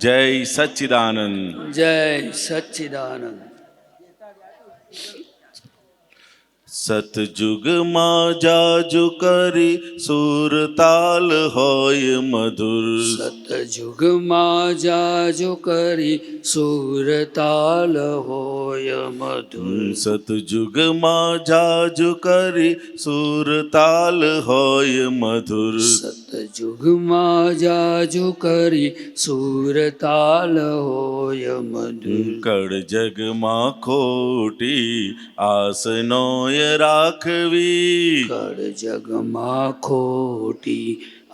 જય સચ્ચિદાનંદ. જય સચ્ચિદાનંદ. સતયુગમાં જાજુ કરી સુરતાલ હોય મધુર. સતયુગમાં જાજો કરી સુરતાલ હોય મધુર. સતયુગમાં જાજુ કરી સુરતાલ હોય મધુર. સતયુગમાં જાજો કરી સુરતાલ હોય મધુર. કળજગમાં ખોટી આસનોય રાખવી. કળજગમાં ખોટી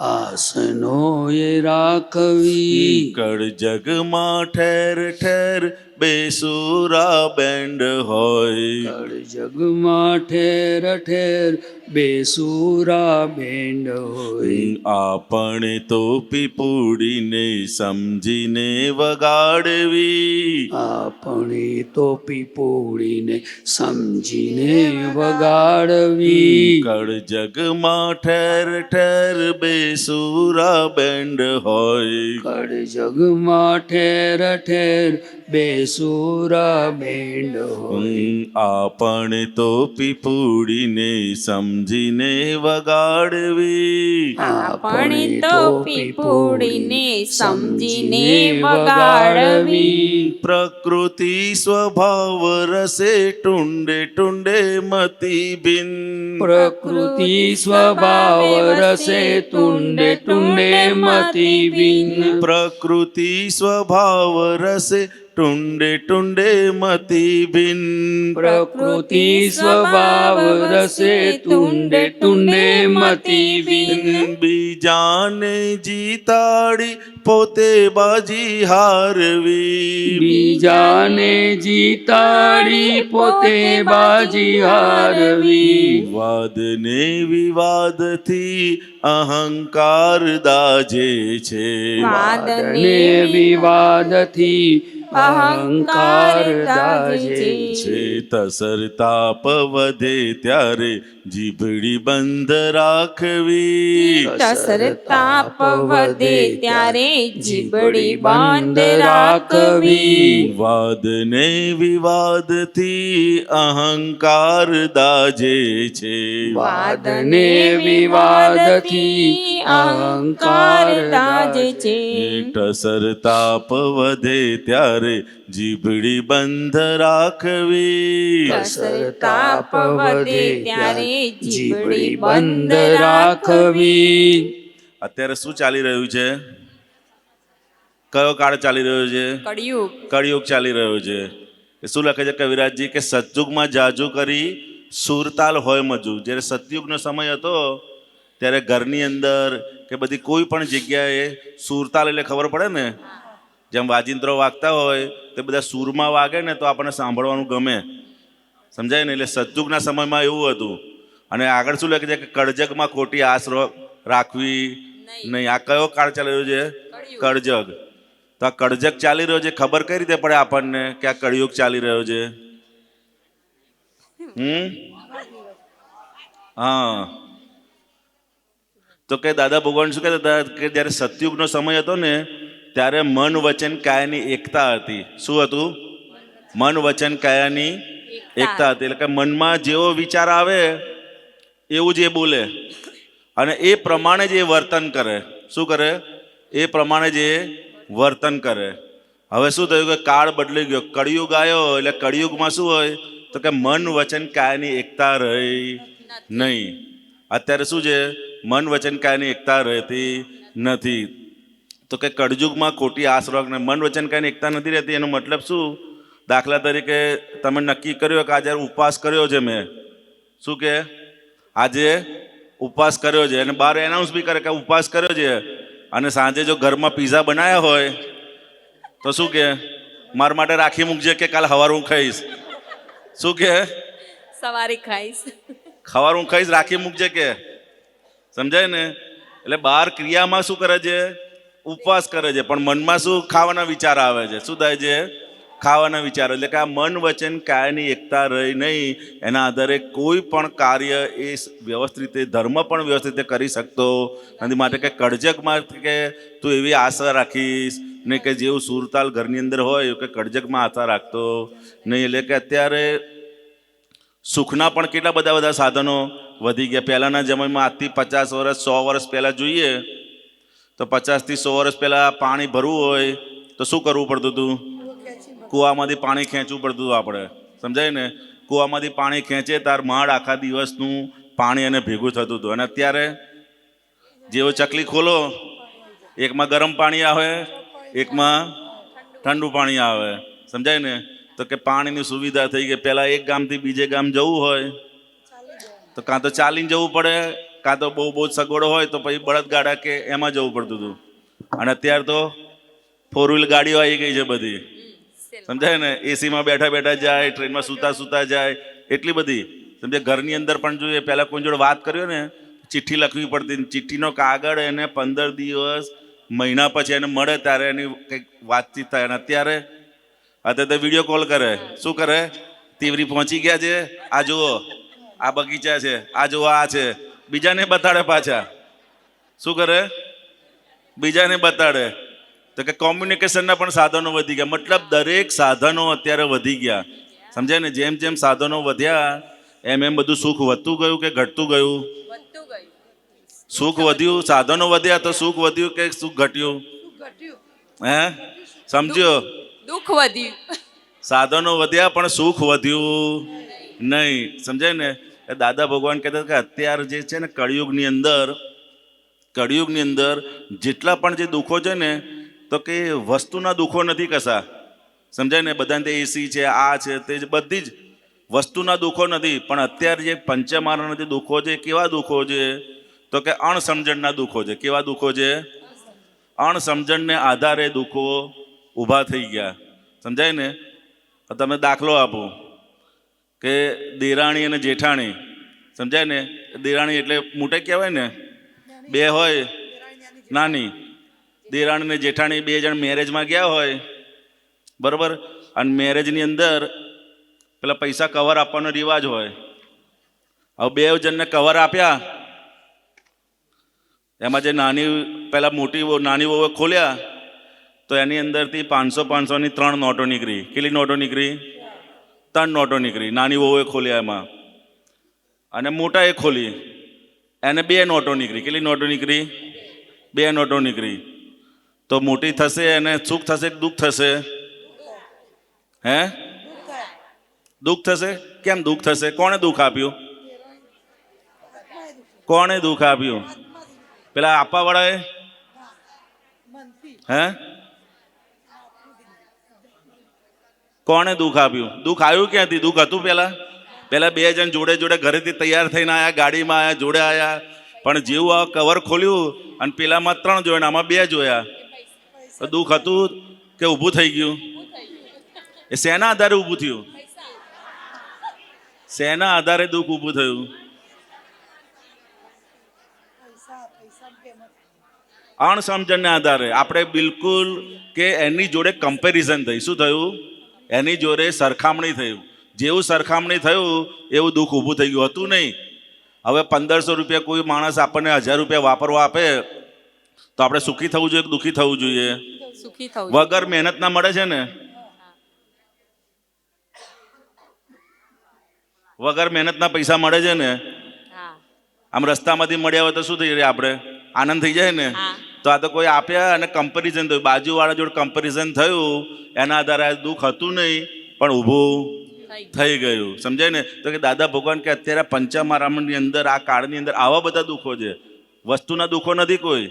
આસનોએ રાખવી. કળજગમાં ઠેર ઠેર બેસુરા બેન્ડ હોય. કળજગમાં ઠેર ઠેર બેસુરા બેન્ડ હોય. આપણે તો પીપુડીને સમજીને વગાડવી. આપણે તો પીપોળીને સમજીને વગાડવી. કળજગમાં ઠેર ઠેર બેસુરા બેન્ડ હોય. કળજગમાં ઠેર ઠેર બેસુરા બેન્ડ હોય. આપણે તો પીપુડીને સમજીને વગાડવી. આપણે તો પીપુડીને સમજીને વગાડવી. પ્રકૃતિ સ્વભાવ રસે ટુંડે ટુંડે મતી ભિન્ન. પ્રકૃતિ સ્વભાવ રસે તુંડે તુંડે મતી ભિન્ન. પ્રકૃતિ સ્વભાવ રસે ટુંડે ટુંડે મતી ભિન્ન. પ્રકૃતિ સ્વભાવ રસે તુંડે તુંડે મતી ભિન્ન. બીજાને જીતાડી પોતે બાજી હારવી. બીજાને જીતાડી પોતે બાજી હારવી. વાદ ને વિવાદથી અહંકાર દાજે છે. વાદ ને વિવાદથી અહંકાર દાજે છે. તસર તાપ વધે ત્યારે જીભડી બંધ રાખવી. તસર તાપ વધે ત્યારે જીભડી બંધ રાખવી. વાદ ને વિવાદથી અહંકાર દાજે છે. વાદ ને વિવાદથી અહંકાર દાજે છે. ટસર તાપ વધે ત્યારે જીભડી બંધ રાખવી. તસર તાપ વધે ત્યારે જીભડી બંધ રાખવી. અત્યારે શું ચાલી રહ્યું છે? કયો કાળ ચાલી રહ્યો છે? કળિયુગ. કળિયુગ ચાલી રહ્યો છે. શું લખે છે કવિરાજજી કે સતયુગમાં જાજુ કરી સુરતાલ હોય મજુ. જ્યારે સતયુગનો સમય હતો ત્યારે ઘરની અંદર કે બધી કોઈ પણ જગ્યાએ સુરતાલ એટલે ખબર પડે ને, જેમ વાજિંત્રો વાગતા હોય તે બધા સૂરમાં વાગે ને તો આપણને સાંભળવાનું ગમે, સમજાય ને? એટલે સતયુગના સમયમાં એવું હતું. અને આગળ શું લખે છે કે કળજગમાં ખોટી આશ રાખવી નહીં. આ કયો કાળ ચાલી રહ્યો છે? કળજગ. તો આ કળજગ ચાલી રહ્યો છે, ખબર કઈ રીતે પડે આપણને કે આ કળિયુગ ચાલી રહ્યો છે? હા, તો કે દાદા ભગવાન શું કહેતા હતા કે જ્યારે સતયુગનો સમય હતો ને ત્યારે મન વચન કાયાની એકતા હતી. શું હતું? મન વચન કાયાની એકતા હતી. એટલે કે મનમાં જેવો વિચાર આવે એવું જ એ બોલે અને એ પ્રમાણે જ એ વર્તન કરે. શું કરે? એ પ્રમાણે જ એ વર્તન કરે. હવે શું થયું કે કાળ બદલાઈ ગયો, કળિયુગ આવ્યો. એટલે કળિયુગમાં શું હોય તો કે મન વચન કાયાની એકતા રહી નહીં. અત્યારે શું છે? મન વચન કાયાની એકતા રહેતી નથી. તો કે કળયુગમાં ખોટી આશ રાખને મન વચન કાયાની એકતા નથી રહેતી. એનો મતલબ શું? દાખલા તરીકે તમે નક્કી કર્યો કે આજે ઉપવાસ કર્યો છે મેં. શું કે આજે ઉપવાસ કર્યો છે અને બહાર એનાઉન્સ બી કરે કે ઉપવાસ કર્યો છે. અને સાંજે જો ઘરમાં પીઝા બનાવ્યા હોય તો શું કે મારા માટે રાખી મૂકજે કે કાલ સવારે હું ખાઈશ. શું કે સવારે ખાઈશ, સવારે હું ખાઈશ, રાખી મૂકજે કે. સમજાય ને? એટલે બહાર ક્રિયામાં શું કરે છે? ઉપવાસ કરે છે, પણ મનમાં શું? ખાવાના વિચાર આવે છે. શું થાય છે? ખાવાના વિચારો. એટલે કે આ મન વચન કાયાની એકતા રહી નહીં. એના આધારે કોઈ પણ કાર્ય એ વ્યવસ્થિત રીતે, ધર્મ પણ વ્યવસ્થિત રીતે કરી શકતો નથી. માટે કે કળજગમાં કે તું એવી આશા રાખીશ ને કે જેવું સુરતાલ ઘરની અંદર હોય એવું કે કડજકમાં આથા રાખતો નહીં. એટલે કે અત્યારે સુખના પણ કેટલા બધા બધા સાધનો વધી ગયા. પહેલાંના જમાનામાં આજથી 50 વર્ષ 100 વર્ષ પહેલાં જોઈએ તો 50 થી 100 વર્ષ પહેલાં પાણી ભરવું હોય તો શું કરવું પડતું હતું? કૂવામાંથી પાણી ખેંચવું પડતું હતું આપણે, સમજાય ને? કૂવામાંથી પાણી ખેંચે તાર માળ આખા દિવસનું પાણી એને ભેગું થતું હતું. અને અત્યારે જેવો ચકલી ખોલો, એકમાં ગરમ પાણી આવે, એકમાં ઠંડુ પાણી આવે, સમજાય ને? તો કે પાણીની સુવિધા થઈ ગઈ. પહેલાં એક ગામથી બીજે ગામ જવું હોય તો કાં તો ચાલીને જવું પડે, કાં તો બહુ જ સગવડો હોય તો પછી બળદગાડા કે એમાં જવું પડતું હતું. અને અત્યારે તો 4 વ્હીલ ગાડીઓ આવી ગઈ છે બધી, સમજાય ને? એસીમાં બેઠા બેઠા જાય, ટ્રેનમાં સૂતા સૂતા જાય, એટલી બધી. સમજે ઘરની અંદર પણ જોઈએ, પહેલાં કોઈ જોડે વાત કર્યો ને ચિઠ્ઠી લખવી પડતી. ચિઠ્ઠીનો કાગળ એને 15 દિવસ મહિના પછી એને મળે ત્યારે એની કંઈક વાતચીત થાય. અને અત્યારે તો વિડીયો કોલ કરે. શું કરે? તીવરી પહોંચી ગયા છે, આ જુઓ આ બગીચા છે, આ જુઓ આ છે, બીજાને બતાડે. પાછા શું કરે? બીજાને બતાડે. તો કે કોમ્યુનિકેશનના પણ સાધનો વધી ગયા. મતલબ દરેક સાધનો અત્યારે વધી ગયા, સમજાય ને? જેમ જેમ સાધનો વધ્યા એમ એમ બધું સુખ વધતું ગયું કે ઘટતું ગયું? સુખ વધ્યું. સાધનો વધ્યા તો સુખ વધ્યું કે સુખ ઘટ્યું? હે, સમજ્યો? દુઃખ વધ્યું. સાધનો વધ્યા પણ સુખ વધ્યું નહીં, સમજાય ને? એ દાદા ભગવાન કહેતા કે અત્યારે જે છે ને કળિયુગની અંદર જેટલા પણ જે દુઃખો છે ને, તો કે વસ્તુના દુઃખો નથી કશા, સમજાય ને? બધાને એસી છે, આ છે, તે બધી જ વસ્તુના દુઃખો નથી. પણ અત્યારે જે પંચમારાના જે દુઃખો છે, કેવા દુઃખો છે? તો કે અણસમજણના દુઃખો છે. કેવા દુઃખો છે? અણસમજણને આધારે દુઃખો ઊભા થઈ ગયા, સમજાય ને? તમે દાખલો આપો કે દેરાણી અને જેઠાણી, સમજાય ને? દેરાણી એટલે મોટે કહેવાય ને, 2 હોય નાની. દેરાણી ને જેઠાણી 2 જણ મેરેજમાં ગયા હોય, બરાબર? અને મેરેજની અંદર પેલા પૈસા કવર આપવાનો રિવાજ હોય. હવે 2 જણને કવર આપ્યા, એમાં જે પહેલાં નાની વહુએ ખોલ્યા તો એની અંદરથી 500-500ની 3 નોટો નીકળી. કેટલી નોટો નીકળી? 3 નોટો નીકળી. નાની વહુએ ખોલ્યા એમાં. અને મોટાએ ખોલી, એને 2 નોટો નીકળી. કેટલી નોટો નીકળી? 2 નોટો નીકળી. તો મોટી થશે એને સુખ થશે કે દુઃખ થશે? હે, દુઃખ થશે. કેમ દુઃખ થશે? કોણે દુઃખ આપ્યું? કોણે દુઃખ આપ્યું? પેલા આપવા વાળાએ? હે, કોણે દુઃખ આપ્યું? દુઃખ આવ્યું ક્યાંથી? દુઃખ હતું પહેલા 2 જણ જોડે જોડે ઘરેથી તૈયાર થઈને આવ્યા, ગાડીમાં આવ્યા, જોડે આવ્યા. પણ જેવું આ કવર ખોલ્યું અને પેલામાં 3 જોયા, આમાં 2 જોયા, તો દુઃખ હતું કે ઊભું થઈ ગયું? એ શેના આધારે ઊભું થયું? શેના આધારે દુઃખ ઊભું થયું? અણસમજણના આધારે. આપણે બિલકુલ કે એની જોડે કમ્પેરિઝન થઈ. શું થયું? એની જોડે સરખામણી થયું. જેવું સરખામણી થયું એવું દુઃખ ઊભું થઈ ગયું. હતું નહીં. હવે 1500 રૂપિયા કોઈ માણસ આપણને 1000 રૂપિયા વાપરવા આપે તો આપણે સુખી થવું જોઈએ કે દુઃખી થવું જોઈએ? સુખી થવું. વગર મહેનતના મળે છે ને? વગર મહેનતના પૈસા મળે છે ને? આમ રસ્તામાંથી મળ્યા હોય તો શું થઈ જાય? આપણે આનંદ થઈ જાય ને? તો આ તો કોઈ આપ્યા અને કમ્પેરિઝન થયું, બાજુવાળા જોડે કમ્પેરિઝન થયું, એના આધારે દુઃખ હતું નહીં પણ ઊભું થઈ ગયું, સમજાય ને? તો કે દાદા ભગવાન કે અત્યારે પંચમારામની અંદર આ કાળની અંદર આવા બધા દુઃખો છે. વસ્તુના દુઃખો નથી કોઈ,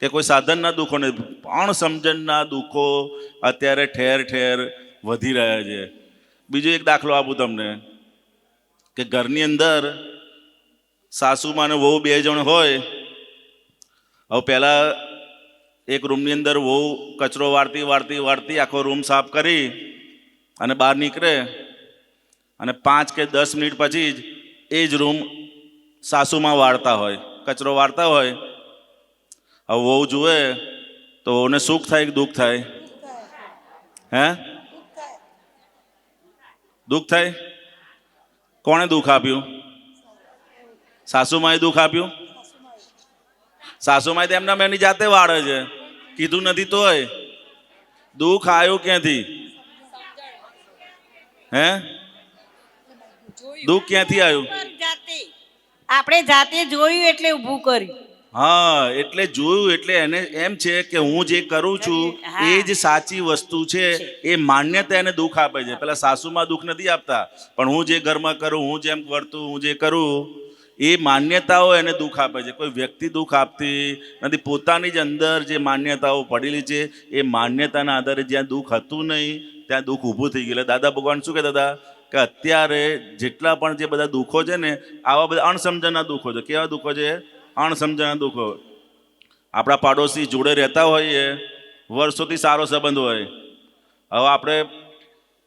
કે કોઈ સાધનના દુઃખો નથી, અણસમજણના દુઃખો અત્યારે ઠેર ઠેર વધી રહ્યા છે. બીજો એક દાખલો આપું તમને કે ઘરની અંદર સાસુમાં અને વહુ 2 જણ હોય. હવે પહેલાં એક રૂમની અંદર વહુ કચરો વાળતી આખો રૂમ સાફ કરી અને બહાર નીકળે અને 5 કે 10 મિનિટ પછી જ એ જ રૂમ સાસુમાં વાળતા હોય, કચરો વાળતા હોય. હવે વહુ જુએ તો વહુને સુખ થાય કે દુઃખ થાય? હે, દુઃખ થાય. કોણે દુઃખ આપ્યું? સાસુમાએ દુઃખ આપ્યું. સાસુમાએ તો એમના એની જાતે વાળે છે, કીધું નથી તોય. દુઃખ આવ્યું ક્યાંથી? હે? દુઃખ ક્યાંથી આવ્યું? આપણે જાતે જોયું એટલે ઊભું કર્યું. હા, એટલે જોયું એટલે એને એમ છે કે હું જે કરું છું એ જ સાચી વસ્તુ છે. એ માન્યતા એને દુઃખ આપે છે. પેલા સાસુમાં દુઃખ નથી આપતા, પણ હું જે ઘરમાં કરું, હું જેમ વર્તું, હું જે કરું એ માન્યતાઓ એને દુઃખ આપે છે. કોઈ વ્યક્તિ દુઃખ આપતી નથી. પોતાની જ અંદર જે માન્યતાઓ પડેલી છે એ માન્યતાના આધારે જ્યાં દુઃખ હતું નહીં ત્યાં દુઃખ ઊભું થઈ ગયું. એટલે દાદા ભગવાન શું કહેતા હતા કે અત્યારે જેટલા પણ જે બધા દુઃખો છે ને, આવા બધા અણસમજણના દુઃખો છે. કેવા દુઃખો છે? અણસમજણના દુઃખો. આપણા પાડોશી જોડે રહેતા હોઈએ, વર્ષોથી સારો સંબંધ હોય. હવે આપણે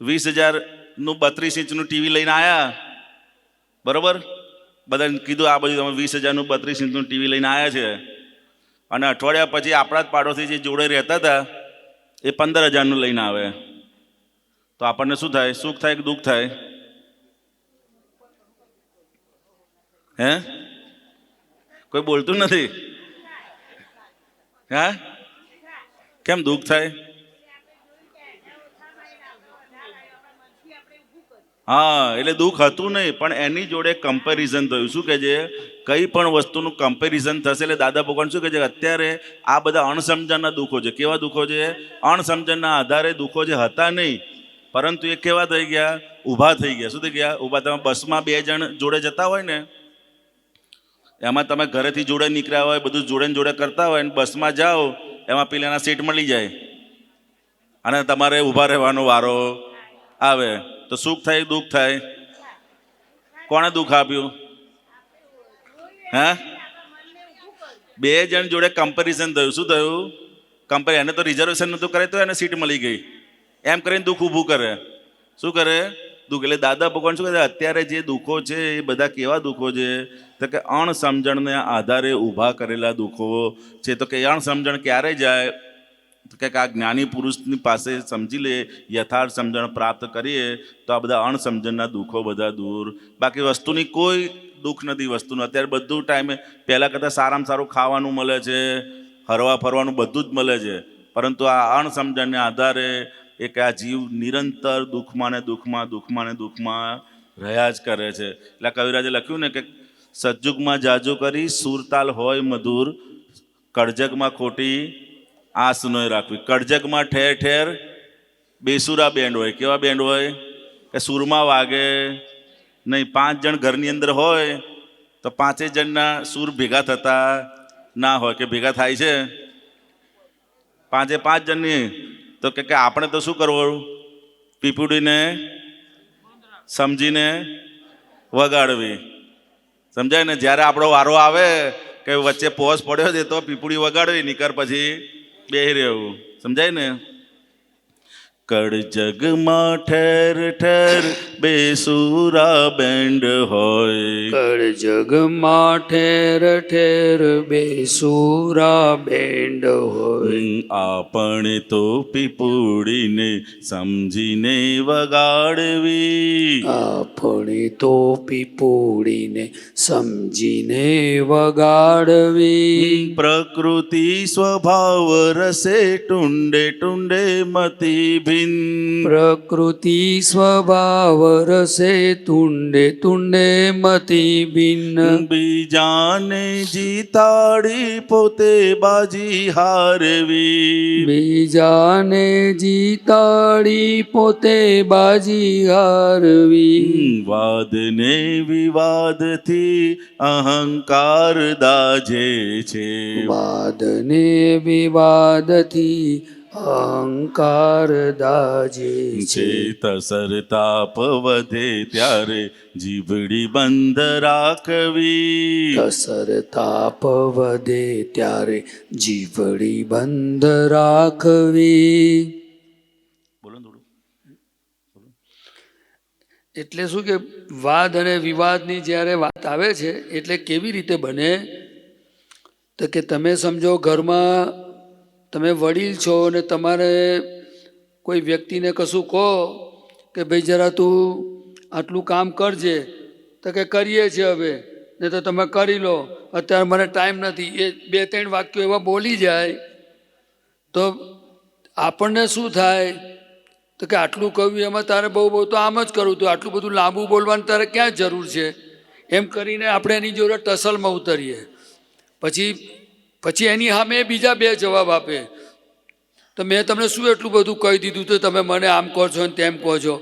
20,000નું 32 ઇંચનું ટીવી લઈને આવ્યા, બરાબર? બધાને કીધું આ બધું તમે 20,000નું 32 ઇંચનું ટીવી લઈને આવ્યા છે, અને અઠવાડિયા પછી આપણા જ પાડોશી જે જોડે રહેતા હતા એ 15,000નું લઈને આવે, તો આપણને શું થાય? સુખ થાય કે દુઃખ થાય? હે? કોઈ બોલતું નથી. હા, કેમ દુઃખ થાય? હા, એટલે દુઃખ હતું નહીં, પણ એની જોડે કમ્પેરિઝન થયું. શું કહે છે? કઈ પણ વસ્તુનું કમ્પેરિઝન થશે. એટલે દાદા ભગવાન શું કહે છે? અત્યારે આ બધા અણસમજણના દુઃખો છે. કેવા દુઃખો છે? અણસમજણના આધારે દુઃખો જે હતા નહીં, પરંતુ એ કેવા થઈ ગયા? ઊભા થઈ ગયા. શું થઈ ગયા? ઊભા. તમે બસમાં 2 જણ જોડે જતા હોય ને, એમાં તમે ઘરેથી જોડે નીકળ્યા હોય, બધું જોડે જોડે કરતા હોય, અને બસમાં જાઓ એમાં પેલાના સીટ મળી જાય અને તમારે ઊભા રહેવાનો વારો આવે, તો સુખ થાય દુઃખ થાય? કોણે દુઃખ આપ્યું? હા, 2 જણ જોડે કમ્પેરિઝન થયું. શું થયું? એને તો રિઝર્વેશન નહોતું કરે તો એને સીટ મળી ગઈ. એમ કરીને દુઃખ ઊભું કરે. શું કરે? દુઃખ. એટલે દાદા ભગવાન શું કહે? અત્યારે જે દુઃખો છે એ બધા કેવા દુઃખો છે? તો કે અણસમજણને આધારે ઊભા કરેલા દુઃખો છે. તો કે અણસમજણ ક્યારે જાય? તો કે આ જ્ઞાની પુરુષની પાસે સમજી લે, યથાર્થ સમજણ પ્રાપ્ત કરીએ તો આ બધા અણસમજણના દુઃખો બધા દૂર. બાકી વસ્તુની કોઈ દુઃખ નથી. વસ્તુનું અત્યારે બધું ટાઈમે પહેલાં કરતાં સારામાં સારું ખાવાનું મળે છે, હરવા ફરવાનું બધું જ મળે છે, પરંતુ આ અણસમજણને આધારે એક આ જીવ નિરંતર દુઃખમાં ને દુઃખમાં, દુઃખમાં ને દુઃખમાં રહ્યા જ કરે છે. એટલે કવિરાજે લખ્યું ને કે સજ્જુગમાં જાજુ કરી સુરતાલ હોય મધુર, કળજગમાં ખોટી આસ નોય રાખવી. કળજગમાં ઠેર ઠેર બેસુરા બેન્ડ હોય. કેવા બેન્ડ હોય? કે સૂરમાં વાગે નહીં. 5 જણ ઘરની અંદર હોય તો 5 જણના સૂર ભેગા થતા ના હોય. કે ભેગા થાય છે 5 જણની? તો કે આપણે તો શું કરવું? પીપુડીને સમજીને વગાડવી. સમજાય ને? જ્યારે આપણો વારો આવે કે વચ્ચે પોઝ પડ્યો છે તો પીપુડી વગાડવી, નીકર પછી બેહી રહેવું. સમજાય ને? કળજગમાં ઠેર ઠેર બેસુરા બેન્ડ હોય, કળજગમાં ઠેર ઠેર બેસુરા બેન્ડ હોય. આપણે તો પીપુડીને સમજીને વગાડવી, આપણે તો પીપુડીને સમજીને વગાડવી. પ્રકૃતિ સ્વભાવ રસે ટુંડે ટુંડે મતી ભિન્ન, પ્રકૃતિ સ્વભાવ રસે તુંડે તુંડે મતી ભિન્ન. બીજાને જીતાડી પોતે બાજી હારવી, બીજાને જીતાડી પોતે બાજી હારવી. વાદને વિવાદથી અહંકાર દાજે છે, વાદને વિવાદથી અહંકાર દાજે છે. તસર તાપ વધે ત્યારે જીભડી બંધ રાખવી, અસર તાપ વધે ત્યારે જીવડી બંધ રાખવી. બોલો થોડું. એટલે શું કે વાદ અને વિવાદની જ્યારે વાત આવે છે એટલે કેવી રીતે બને? તો કે તમે સમજો ઘરમાં તમે વડીલ છો અને તમારે કોઈ વ્યક્તિને કશું કહો કે ભાઈ જરા તું આટલું કામ કરજે, તો કે કરીએ છીએ હવે, ને તો તમે કરી લો, અત્યારે મને ટાઈમ નથી. એ 2-3 વાક્યો એવા બોલી જાય તો આપણને શું થાય તો કે આટલું કહ્યું એમાં તારે બહુ બહુ તો આમ જ કરવું હતું, આટલું બધું લાંબુ બોલવાની તારે ક્યાં જરૂર છે, એમ કરીને આપણે એની જોડે ટસલમાં ઉતરીએ. પછી એની સામે બીજા બે જવાબ આપે, તો મેં તમને શું એટલું બધું કહી દીધું તો તમે મને આમ કહો છો ને તેમ કહો છો.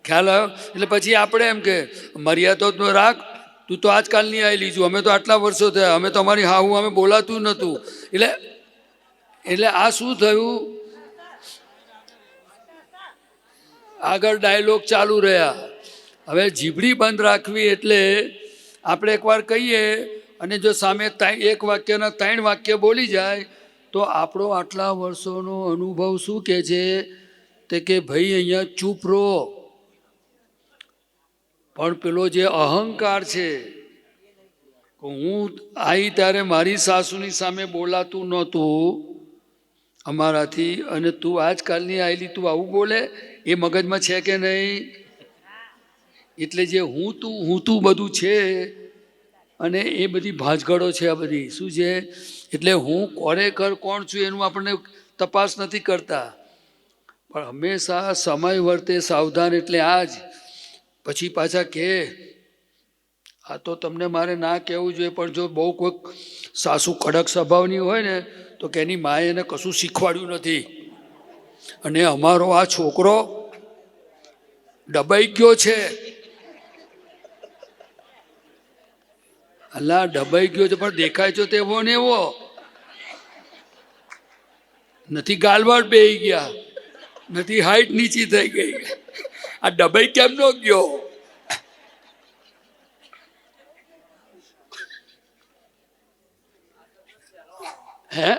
ખ્યાલ આવ્યો? એટલે પછી આપણે એમ કે મર્યાદા તો રાખ, તું તો આજકાલની આવેલી છું, અમે તો આટલા વર્ષો થયા, અમે તમારી હાહું અમે બોલાતું નહોતું. એટલે આ શું થયું, આગળ ડાયલોગ ચાલુ રહ્યા. હવે જીભડી બંધ રાખવી એટલે આપણે એકવાર કહીએ અને જો સામે એક વાક્યના 3 વાક્ય બોલી જાય તો આપણો આટલા વર્ષોનો અનુભવ શું કહે છે તે કે ભાઈ અહીંયા ચૂપ રહો. પણ પેલો જે અહંકાર છે, હું આવી ત્યારે મારી સાસુની સામે બોલાતું નહોતું અમારાથી, અને તું આજકાલની આવેલી તું આવું બોલે, એ મગજમાં છે કે નહીં? એટલે જે હું તું બધું છે અને એ બધી ભાંજગડો છે, આ બધી શું છે, એટલે હું ખરેખર કોણ છું એનું આપણને તપાસ નથી કરતા. પણ હંમેશા સમય વર્તે સાવધાન, એટલે આ જ. પછી પાછા કે આ તો તમને મારે ના કહેવું જોઈએ, પણ જો બહુ કોઈક સાસુ કડક સ્વભાવની હોય ને તો કે એની માએ એને કશું શીખવાડ્યું નથી, અને અમારો આ છોકરો ડબાઈ ગયો છે. અલ્લા ડબાઈ ગયો છે પણ દેખાય છે તેવો ને એવો નથી, ગાલવાડ બેહી ગયા નથી, હાઈટ નીચી થઈ ગઈ, આ ડબાઈ કેમ નો ગયો? હે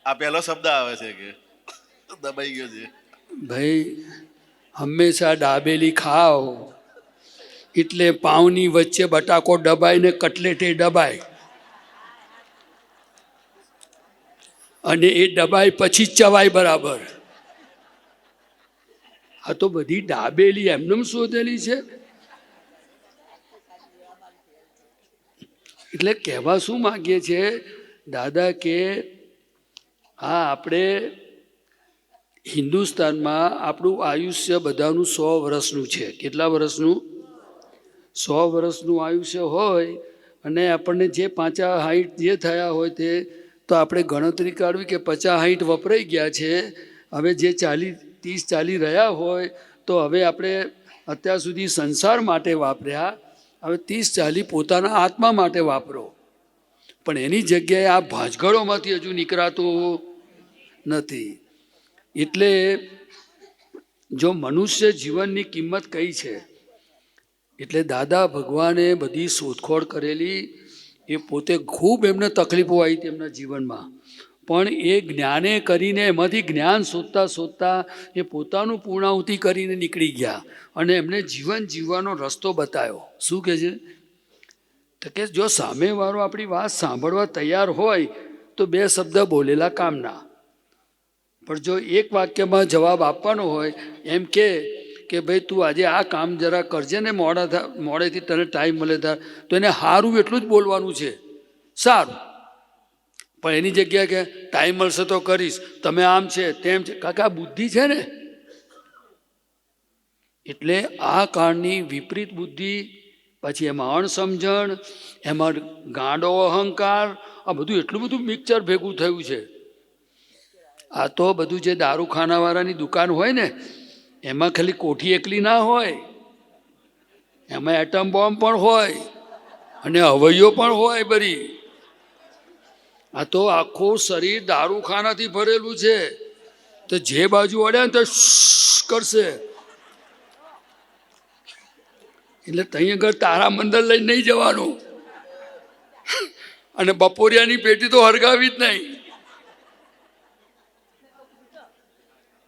આ પહેલો શબ્દ આવે છે કે દબાઈ ગયો છે. ભાઈ હંમેશા દાબેલી ખાઓ એટલે પાઉની વચ્ચે બટાકો દબાય ને કટલેટ દબાય, અને એ દબાય પછી જ ચવાય બરાબર. આ તો બધી દાબેલી એમનેમ શોધેલી છે. એટલે કહેવા શું માગીએ છે દાદા કે હા, આપણે હિન્દુસ્તાનમાં આપણું આયુષ્ય બધાનું 100 વર્ષનું છે. કેટલા વર્ષનું? 100 વર્ષનું આયુષ્ય હોય, અને આપણને જે 50-60 જે થયા હોય તે તો આપણે ગણતરી કાઢવી કે 50-60 વપરાઈ ગયા છે. હવે જે 30-40 રહ્યા હોય તો હવે આપણે અત્યાર સુધી સંસાર માટે વાપર્યા, હવે 30-40 પોતાના આત્મા માટે વાપરો. પણ એની જગ્યાએ આ ભાંજગળોમાંથી હજુ નીકળાતું નથી. એટલે જો મનુષ્ય જીવનની કિંમત કઈ છે, એટલે દાદા ભગવાને બધી શોધખોળ કરેલી, એ પોતે ખૂબ એમને તકલીફો આવી તેમના જીવનમાં, પણ એ જ્ઞાને કરીને એમાંથી જ્ઞાન શોધતા શોધતા એ પોતાનું પૂર્ણાહુતિ કરીને નીકળી ગયા, અને એમને જીવન જીવવાનો રસ્તો બતાવ્યો. શું કહે છે? તો કે જો સામેવાળો આપણી વાત સાંભળવા તૈયાર હોય તો 2 શબ્દ બોલેલા કામના, પણ જો એક વાક્યમાં જવાબ આપવાનો હોય, એમ કે ભાઈ તું આજે આ કામ જરા કરજે ને, મોડેથી તને ટાઈમ મળે ત્યારે, તો એને સારું એટલું જ બોલવાનું છે, સારું. પણ એની જગ્યાએ કે ટાઈમ મળશે તો કરીશ, તમે આમ છે તેમ છે, કાકા બુદ્ધિ છે ને. એટલે આ કાળની વિપરીત બુદ્ધિ, પછી એમાં અણસમજણ, એમાં ગાંડો અહંકાર, આ બધું એટલું બધું મિક્સર ભેગું થયું છે. આ તો બધું જે દારૂખાનાવાળાની દુકાન હોય ને, એમાં ખાલી કોઠી એકલી ના હોય, એમાં એટમ બોમ્બ પણ હોય અને હવૈયો પણ હોય બધી. આ તો આખું શરીર દારૂખાનાથી ભરેલું છે, તો જે બાજુ અડે ને તો કરશે. એટલે ત્યાં આગળ તારામંડળ લઈને નહીં જવાનું, અને બપોરિયાની પેટી તો હરગાવી જ નહીં.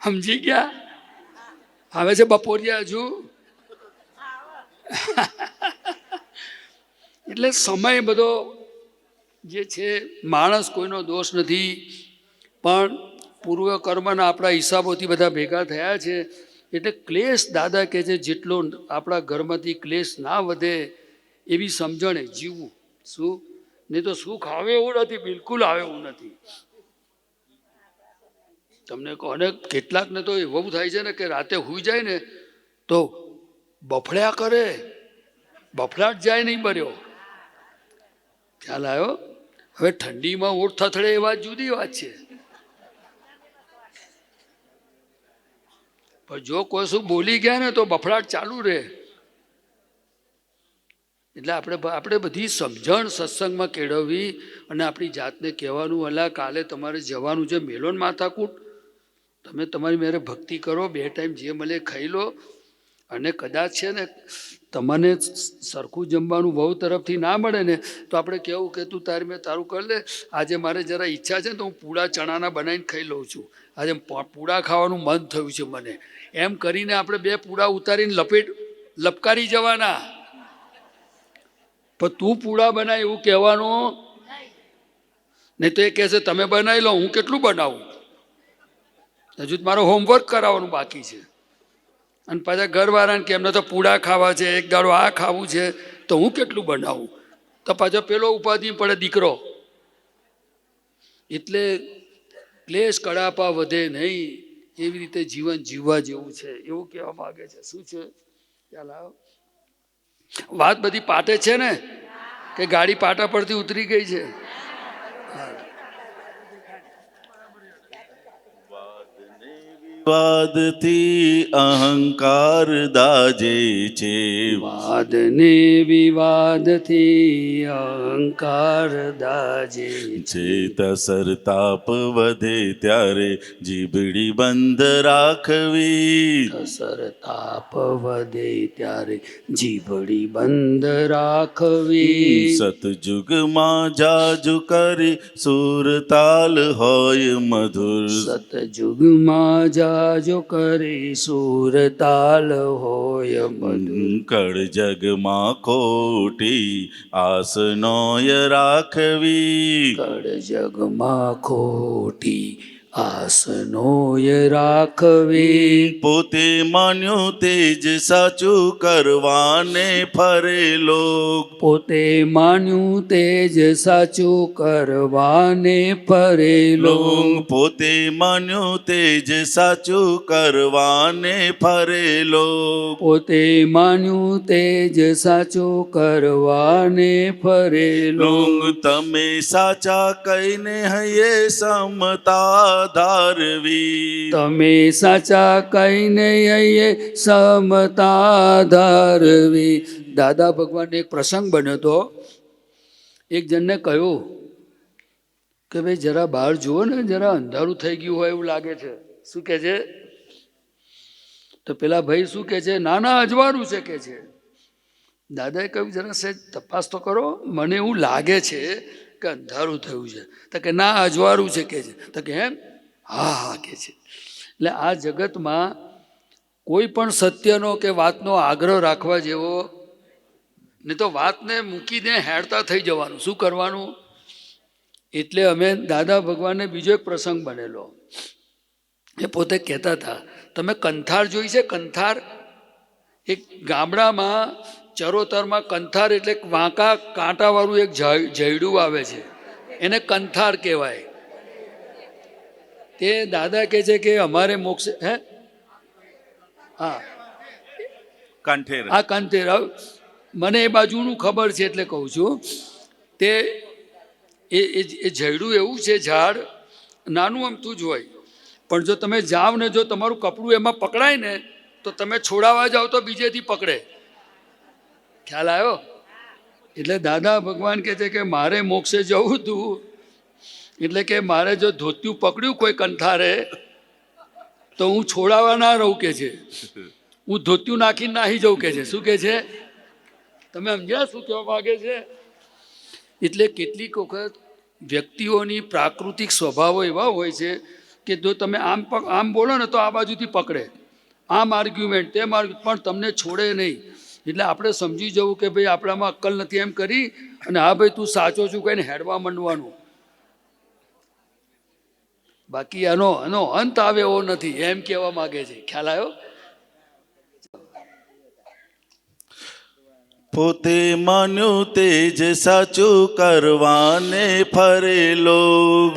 સમજી ગયા? આવે છે બપોરિયા હજુ? એટલે સમય બધો જે છે, માણસ કોઈનો દોષ નથી, પણ પૂર્વ કર્મના આપણા હિસાબોથી બધા ભેગા થયા છે. એટલે ક્લેશ, દાદા કહે છે જેટલો આપણા ઘરમાંથી ક્લેશ ના વધે એવી સમજણે જીવવું. શું? નહીં તો સુખ આવે એવું નથી, બિલકુલ આવે એવું નથી. તમને કહો, અને કેટલાકને તો એવું થાય છે ને કે રાતે સૂઈ જાય ને તો બફળ્યા કરે, બફળાટ જાય નહીં બર્યો. ખ્યાલ આવ્યો? હવે ઠંડીમાં ઊંટ થથડે એ વાત જુદી વાત છે, પણ જો કોઈ શું બોલી ગયા ને તો બફળાટ ચાલુ રહે. એટલે આપણે બધી સમજણ સત્સંગમાં કેળવવી અને આપણી જાતને કહેવાનું, અલા કાલે તમારે જવાનું છે મેલોન માથાકૂટ, તમે તમારી મેરે ભક્તિ કરો, 2 ટાઈમ જે મળે ખાઈ લો. અને કદાચ છે ને તમને સરખું જમવાનું બહુ તરફથી ના મળે ને તો આપણે કહેવું કે તું તારું કરી લે, આજે મારે જરા ઈચ્છા છે ને તો હું પૂડા ચણાના બનાવીને ખાઈ લઉં છું, આજે પૂડા ખાવાનું મન થયું છે મને, એમ કરીને આપણે 2 પૂડા ઉતારીને લપકારી જવાના. પણ તું પૂડા બનાય એવું કહેવાનું નહીં. તો એ કહેશે તમે બનાવી લો, હું કેટલું બનાવું, હજુ મારો હોમવર્ક કરાવવાનું બાકી છે. અને પાછા ઘરવાળાને કે એમને તો પૂડા ખાવા છે, એક દાડો આ ખાવું છે, તો હું કેટલું બનાવું. તો પાછો પેલો ઉપાધિ પડે દીકરો. એટલે ક્લેશ કડાપા વધે નહીં, એવી રીતે જીવન જીવવા જેવું છે એવું કહેવા માંગે છે. શું છે? ખ્યાલ આવો? વાત બધી પાટે છે ને કે ગાડી પાટા પરથી ઉતરી ગઈ છે? વાદથી અહંકાર દાજે છે, વાદ ને વિવાદથી અહંકાર દાજે છે. તસરતાપ વધે ત્યારે જીભડી બંધ રાખવી, તાપ વધે ત્યારે જીભડી બંધ રાખવી. સતયુગમાં જાજુ કરી સુરતાલ હોય મધુર, સતયુગમાં જાજો કરી સુરતાલ હોય મધુર. કળ જગમાં ખોટી આસનોય રાખવી, કળ જગમાં ખોટી આસનોય રાખવી. પોતે માન્યું તેજ સાચું કરવાને ફરે લોક, પોતે માન્યું તેજ સાચું કરવાને ફરે લોક. પોતે માન્યું તેજ સાચું કરવાને ફરે લોક, પોતે માન્યું તેજ સાચું કરવાને ફરે લોક. તમે સાચા કહીને હૈયે સમતા ધારવી, તમે સાચા કહીને અહીંયા સમતા ધારવી. દાદા ભગવાનને એક પ્રસંગ બન્યો હતો. એક જણને કહ્યું કે ભાઈ જરા બહાર જુઓ ને, જરા અંધારું થઈ ગયું હોય એવું લાગે છે. શું કે છે? તો પેલા ભાઈ શું કે છે? ના ના અજવાળું છે કે છે. દાદાએ કહ્યું જરા સહેજ તપાસ તો કરો, મને એવું લાગે છે કે અંધારું થયું છે. તો કે ના અજવાળું છે કે છે. તો કે એમ? હા હા કે છે. એટલે આ જગતમાં કોઈ પણ સત્યનો કે વાતનો આગ્રહ રાખવા જેવો નહીં, તો વાતને મૂકીને હેડતા થઈ જવાનું. શું કરવાનું? એટલે અમે દાદા ભગવાનને બીજો એક પ્રસંગ બનેલો. એ પોતે કહેતા હતા, તમે કંથાર જોઈ છે? કંથાર એક ગામડામાં ચરોતરમાં કંથાર એટલે વાંકા કાંટાવાળું એક જયડું આવે છે, એને કંથાર કહેવાય. તે દાદા કહે છે કે અમારે મોક્ષ હા કંઠેર, આ કંથેર. મને એ બાજુનું ખબર છે એટલે કહું છું. તે એ જયડું એવું છે, ઝાડ નાનું અમથું જ હોય, પણ જો તમે જાઓ ને જો તમારું કપડું એમાં પકડાય ને તો તમે છોડાવવા જાઓ તો બીજેથી પકડે. ખ્યાલ આવ્યો? એટલે દાદા ભગવાન કહે છે કે મારે મોક્ષે જવું હતું, એટલે કે મારે જો ધોતિયું પકડ્યું કોઈ કંથારે તો હું છોડાવવા ના રહું કે છે, હું ધોતિયું નાખીને નાહી જવું કે છે. શું કે છે? તમે સમજ્યા શું કહેવા માગે છે? એટલે કેટલીક વખત વ્યક્તિઓની પ્રાકૃતિક સ્વભાવો એવા હોય છે કે જો તમે આમ બોલો ને તો આ બાજુથી પકડે, આમ આર્ગ્યુમેન્ટ તેમ પણ તમને છોડે નહીં. એટલે આપણે સમજી જવું કે ભાઈ આપણામાં અક્કલ નથી એમ કરી અને હા ભાઈ તું સાચો છું કહીને હેડવા માંડવાનું. બાકી આનો અંત આવે એવો નથી એમ કહેવા માગે છે. ખ્યાલ આવ્યો? પોતે માન્યું તે જ સાચું કરવાને ફરેલો.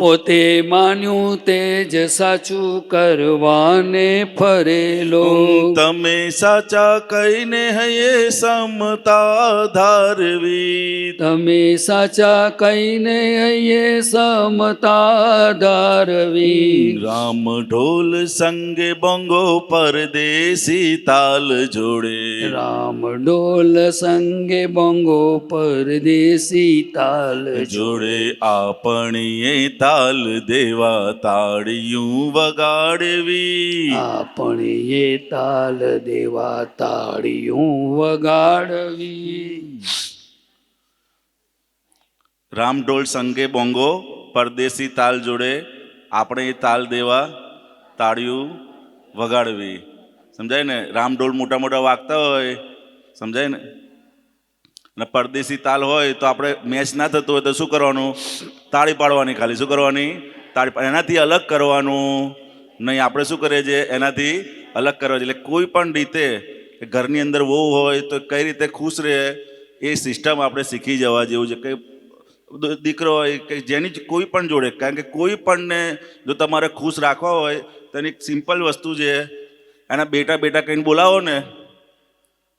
પોતે માન્યું તે જ સાચું કરવાને ફરેલો. તમે સાચા કહીને હૈયે સમતા ધારવી. તમે સાચા કહીને અહીંયા સમતા ધારવી. રામ ઢોલ સંગે બોંગો પરદેશી તાલ જોડે. રામ ડોલ સંગે બોંગો પરદેશી તાલ જોડે આપણીએ તાલ દેવા તાળિયું વગાડવી. આપણે એ તાલ દેવા તાળીયું વગાડવી. રામ ઢોલ સંગે બોંગો પરદેશી તાલ જોડે આપણે એ તાલ દેવા તાળિયું વગાડવી. સમજાય ને? રામ ઢોલ મોટા મોટા વાગતા હોય, સમજાય ને? અને પરદેશી તાલ હોય તો આપણે મેચ ના થતું હોય તો શું કરવાનું? તાળી પાડવાની. ખાલી શું કરવાની? તાળી. એનાથી અલગ કરવાનું નહીં. આપણે શું કરીએ છીએ? એનાથી અલગ કરવા. એટલે કોઈ પણ રીતે ઘરની અંદર વહુ હોય તો કઈ રીતે ખુશ રહે એ સિસ્ટમ આપણે શીખી જવા જેવું છે. કે દીકરો હોય કે જેની કોઈ પણ જોડે, કારણ કે કોઈ પણને જો તમારે ખુશ રાખવા હોય તો એની એક સિમ્પલ વસ્તુ છે, એના બેટા બેટા કહીને બોલાવો ને,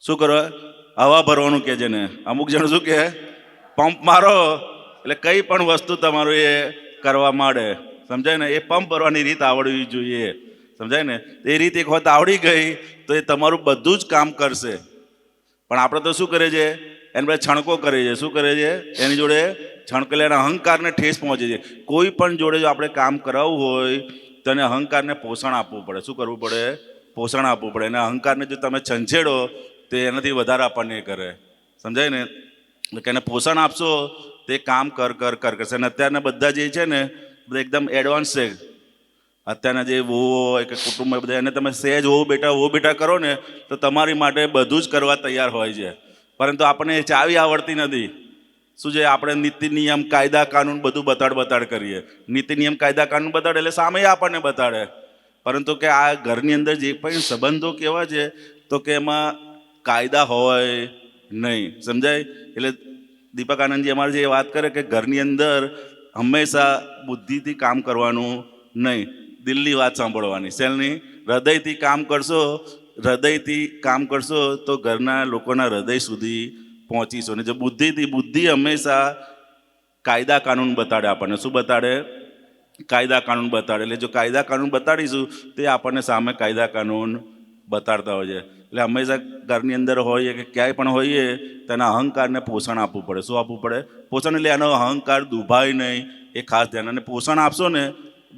શું કરો? હવા ભરવાનું કહે છે ને. અમુક જણ શું કહે? પંપ મારો. એટલે કઈ પણ વસ્તુ તમારું એ કરવા માંડે. સમજાય ને? એ પંપ ભરવાની રીત આવડવી જોઈએ. સમજાય ને? એ રીત એક વખત આવડી ગઈ તો એ તમારું બધું જ કામ કરશે. પણ આપણે તો શું કરીએ છીએ? એની પાસે છણકો કરીએ છીએ. શું કરીએ છીએ? એની જોડે છણકેલે એના અહંકારને ઠેસ પહોંચે છે. કોઈ પણ જોડે જો આપણે કામ કરાવવું હોય તો એને અહંકારને પોષણ આપવું પડે. શું કરવું પડે? પોષણ આપવું પડે. અને અહંકારને જો તમે છંછેડો તો એનાથી વધારે આપણને કરે. સમજાય ને? એટલે કે એને પોષણ આપશો તે કામ કર કર કર કરશે. અને અત્યારના બધા જે છે ને બધા એકદમ એડવાન્સ છે. અત્યારના જે વહુ હોય કે કુટુંબ હોય બધા એને તમે સહેજ વહુ બેટા કરો ને તો તમારી માટે બધું જ કરવા તૈયાર હોય છે. પરંતુ આપણને એ ચાવી આવડતી નથી. શું છે? આપણે નીતિ નિયમ કાયદા કાનૂન બધું બતાડ કરીએ. નીતિ નિયમ કાયદા કાનૂન બતાડે એટલે સામે આપણને બતાડે. પરંતુ કે આ ઘરની અંદર જે પણ સંબંધો કેવા છે તો કે એમાં કાયદા હોય નહીં. સમજાય? એટલે દીપક આનંદજી અમારે જે વાત કરે કે ઘરની અંદર હંમેશા બુદ્ધિથી કામ કરવાનું નહીં, દિલની વાત સાંભળવાની. સેલની હૃદયથી કામ કરશો, હૃદયથી કામ કરશો તો ઘરના લોકોના હૃદય સુધી પહોંચીશો. ને જો બુદ્ધિ હંમેશા કાયદા કાનૂન બતાડે આપણને. શું બતાડે? કાયદા કાનૂન બતાડે. એટલે જો કાયદા કાનૂન બતાડીશું તે આપણને સામે કાયદા કાનૂન બતાડતા હોય છે. એટલે હંમેશા ઘરની અંદર હોઈએ કે ક્યાંય પણ હોઈએ તેના અહંકારને પોષણ આપવું પડે. શું આપવું પડે? પોષણ. એટલે એનો અહંકાર દુભાય નહીં એ ખાસ ધ્યાન. અને પોષણ આપશો ને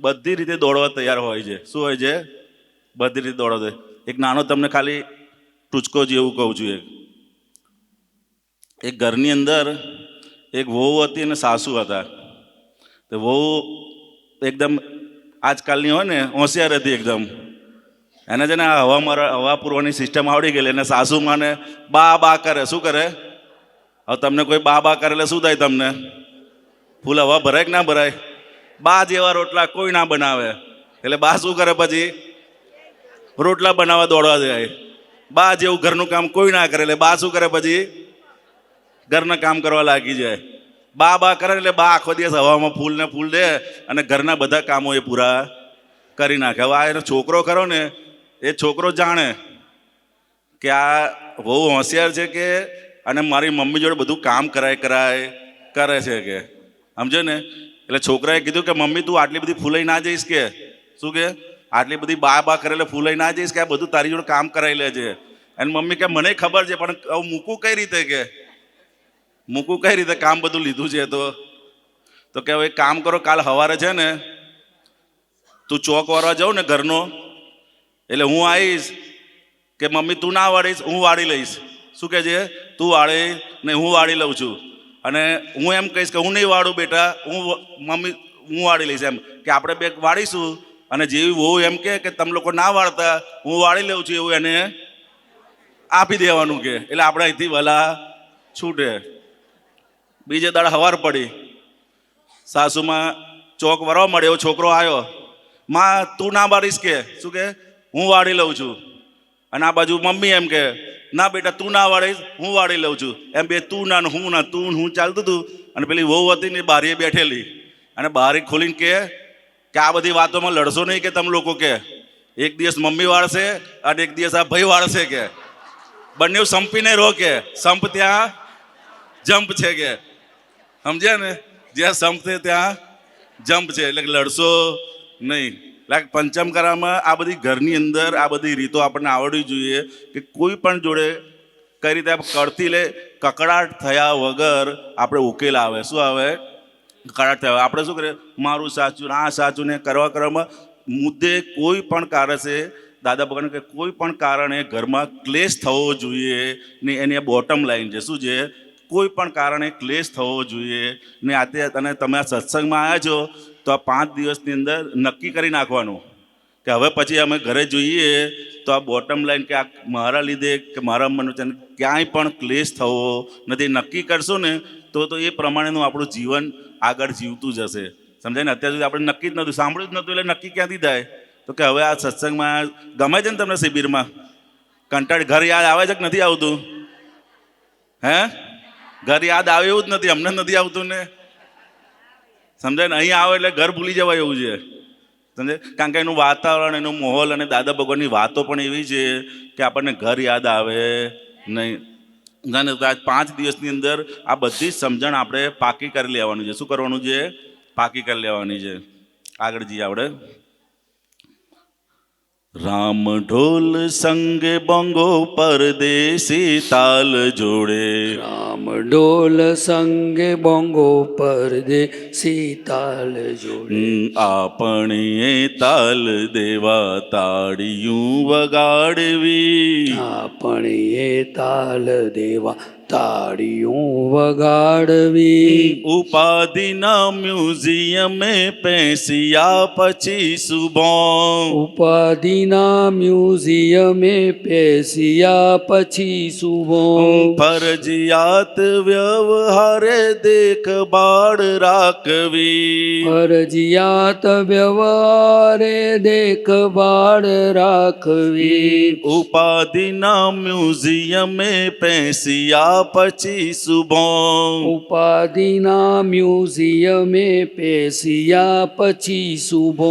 બધી રીતે દોડવા તૈયાર હોય છે. શું હોય છે? બધી રીતે દોડવા. એક નાનો તમને ખાલી ટૂચકો જેવું કહું છું. એક ઘરની અંદર એક વહુ હતી અને સાસુ હતા. તો વહુ એકદમ આજકાલની હોય ને હોશિયાર હતી એકદમ. એને છે ને હવા પૂરવાની સિસ્ટમ આવડી ગયેલી. એને સાસુમાને બા કરે. શું કરે? હવે તમને કોઈ બા કરે એટલે શું થાય? તમને ફૂલ હવા ભરાય કે ના ભરાય? બા જેવા રોટલા કોઈ ના બનાવે. એટલે બા શું કરે? પછી રોટલા બનાવવા દોડવા જાય. બા જેવું ઘરનું કામ કોઈ ના કરે એટલે બા શું કરે? પછી ઘરના કામ કરવા લાગી જાય. બા કરે એટલે બા આખો દિવસ હવામાં ફૂલ દે અને ઘરના બધા કામો એ પૂરા કરી નાખે. હવે આ એનો છોકરો ખરો ને એ છોકરો જાણે કે આ બહુ હોશિયાર છે કે અને મારી મમ્મી જોડે બધું કામ કરે છે કે. સમજો ને? એટલે છોકરાએ કીધું કે મમ્મી તું આટલી બધી ફૂલાઈ ના જઈશ કે. શું કે? આટલી બધી બા કરે એટલે ફૂલાઈ ના જઈશ કે આ બધું તારી જોડે કામ કરાવી લે છે. અને મમ્મી કે મને ખબર છે પણ હવે મૂકું કઈ રીતે? કે મૂકું કઈ રીતે? કામ બધું લીધું છે તો કે હવે કામ કરો, કાલ સવારે છે ને તું ચોક વાળવા જાઉં ને ઘરનો એટલે હું આવીશ કે મમ્મી તું ના વાળીશ, હું વાળી લઈશ. શું કહે છે? તું વાળે નહીં, હું વાળી લઉં છું. અને હું એમ કહીશ કે હું નહીં વાળું બેટા, મમ્મી હું વાળી લઈશ. એમ કે આપણે બે વાળીશું અને જેવી વહુ એમ કે તમે લોકો ના વાળતા હું વાળી લઉં છું એવું એને આપી દેવાનું કે. એટલે આપણે અહીંથી વલા છૂટે. બીજે દાડે સવાર પડી, સાસુમાં ચોક વરવા મળે એવો છોકરો આવ્યો. માં તું ના વાળીશ કે. શું કે? હું વાળી લઉં છું. અને આ બાજુ મમ્મી એમ કે ના બેટા તું ના વાળીશ, હું વાળી લઉં છું. એમ બે તું ના ને હું ચાલતું હતું. અને પેલી વહુ હતી ને બારીએ બેઠેલી અને બારી ખોલીને કે આ બધી વાતોમાં લડશો નહીં કે તમે લોકો કે એક દિવસ મમ્મી વાળશે અને એક દિવસ આ ભાઈ વાળશે કે બંને સંપીને રહો કે સંપ ત્યાં જંપ છે કે સમજ્યા ને, જ્યાં સંપ છે ત્યાં જંપ છે, એટલે લડશો નહીં. લાઈક પંચમ કરામાં આ બધી ઘરની અંદર આ બધી રીતો આપણને આવડવી જોઈએ કે કોઈ પણ જોડે કઈ રીતે કડતી લે કકડાટ થયા વગર આપણે ઉકેલ આવે. શું આવે? કકડાટ થયા. આપણે શું કરીએ મારું સાચું આ સાચું ને કરવામાં મુદ્દે કોઈ પણ કારણ છે દાદા ભગવાન કે કોઈ પણ કારણે ઘરમાં ક્લેશ થવો જોઈએ ને એની બોટમ લાઈન છે. શું છે? કોઈ પણ કારણે ક્લેશ થવો જોઈએ ને. અને તમે આ સત્સંગમાં આવ્યા છો તો આ 5 દિવસની અંદર નક્કી કરી નાખવાનું કે હવે પછી અમે ઘરે જોઈએ તો આ બોટમ લાઈન કે આ મારા લીધે કે મારા મનોચન ક્યાંય પણ ક્લેશ થવો નથી. નક્કી કરશો ને તો એ પ્રમાણેનું આપણું જીવન આગળ જીવતું જશે. સમજાય ને? અત્યાર સુધી આપણે નક્કી જ નહોતું, સાંભળ્યું જ નહોતું, એટલે નક્કી ક્યાંથી થાય? તો કે હવે આ સત્સંગમાં ગમે છે ને તમને શિબિરમાં કંટાળ ઘર યાદ આવે છે કે નથી આવતું? હે? ઘર યાદ આવે એવું જ નથી, અમને નથી આવતું ને. સમજાય ને? અહીં આવે એટલે ઘર ભૂલી જવાય એવું છે. સમજે? કારણ કે એનું વાતાવરણ, એનો માહોલ અને દાદા ભગવાનની વાતો પણ એવી છે કે આપણને ઘર યાદ આવે નહીં. જાણે તો આજ 5 દિવસની અંદર આ બધી જ સમજણ આપણે પાકી કરી લેવાની છે. શું કરવાનું છે? પાકી કરી લેવાની છે. આગળ જઈએ આપણે. રામ ઢોલ સંગે બોંગો પરદેશી તાલ જોડે, રામ ઢોલ સંગે બોંગો પરદેશી તાલ જોડે, આપણે તાલ દેવા તાળીયું વગાડવી, આપણે તાલ દેવા તાળીયું વગાડવી. ઉપાધિના મ્યુઝિયમે પેસિયા પછી સુબો, ઉપાધિના મ્યુઝિયમે પેસિયા પછી સુવો, ફરજિયાત વ્યવહારે દેખભાળ રાખવી, ફરજિયાત વ્યવહારે દેખભાળ રાખવી. ઉપાધિના મ્યુઝિયમે પેસિયા પછી સુબો, ઉપાધિના મ્યુઝિયમે પેસિયા પછી સુભો,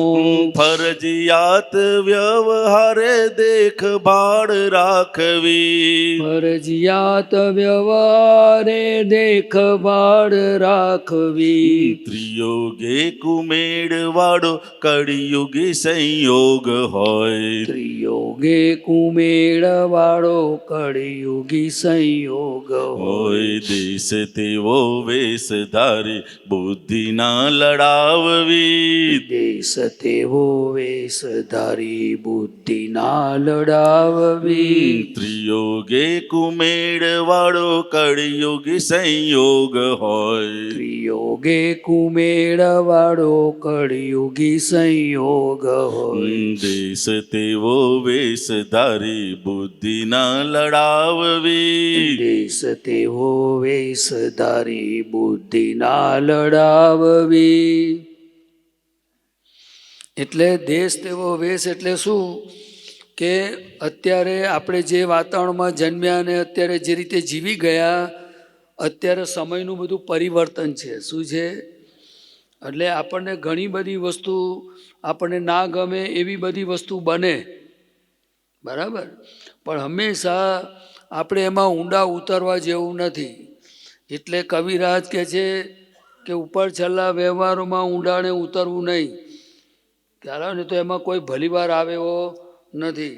ફરજિયાત વ્યવહારે દેખભાળ રાખવી, ફરજિયાત વ્યવહારે દેખભાળ રાખવી. ત્રિયોગે કુમેળ વાળો કળિયુગી સંયોગ હોય, ત્રિયોગે કુમેળ વાળો કળિયુગી સંયોગ હોય દેશ તેવો વેશ ધારી બુદ્ધિ ના લડાવવી, દેશ તેવો વેશ ધારી બુદ્ધિ ના લડાવવી. ત્રિયોગે કુમેળ વાળો કળિયુગી સંયોગ હોય, ત્રિયોગે કુમેળ વાળો કળિયુગી સંયોગ હોય, દેશ તેવો વેશ ધારી બુદ્ધિ ના લડાવવી, દેશ તેવો વેશ ધારી બુદ્ધિ ના લડાવવી. એટલે દેશ તેવો વેશ એટલે શું કે અત્યારે આપણે જે વાતાવરણમાં જન્મ્યા અને અત્યારે જે રીતે જીવી ગયા, અત્યારે સમયનું બધું પરિવર્તન છે. શું છે? એટલે આપણને ઘણી બધી વસ્તુ આપણને ના ગમે એવી બધી વસ્તુ બને, બરાબર, પણ હંમેશા આપણે એમાં ઊંડા ઉતરવા જેવું નથી. એટલે કવિરાજ કહે છે કે ઉપર છેલ્લા વ્યવહારોમાં ઊંડાણે ઉતરવું નહીં. ખ્યાલ આવે ને? તો એમાં કોઈ ભલીવાર આવે એવો નથી.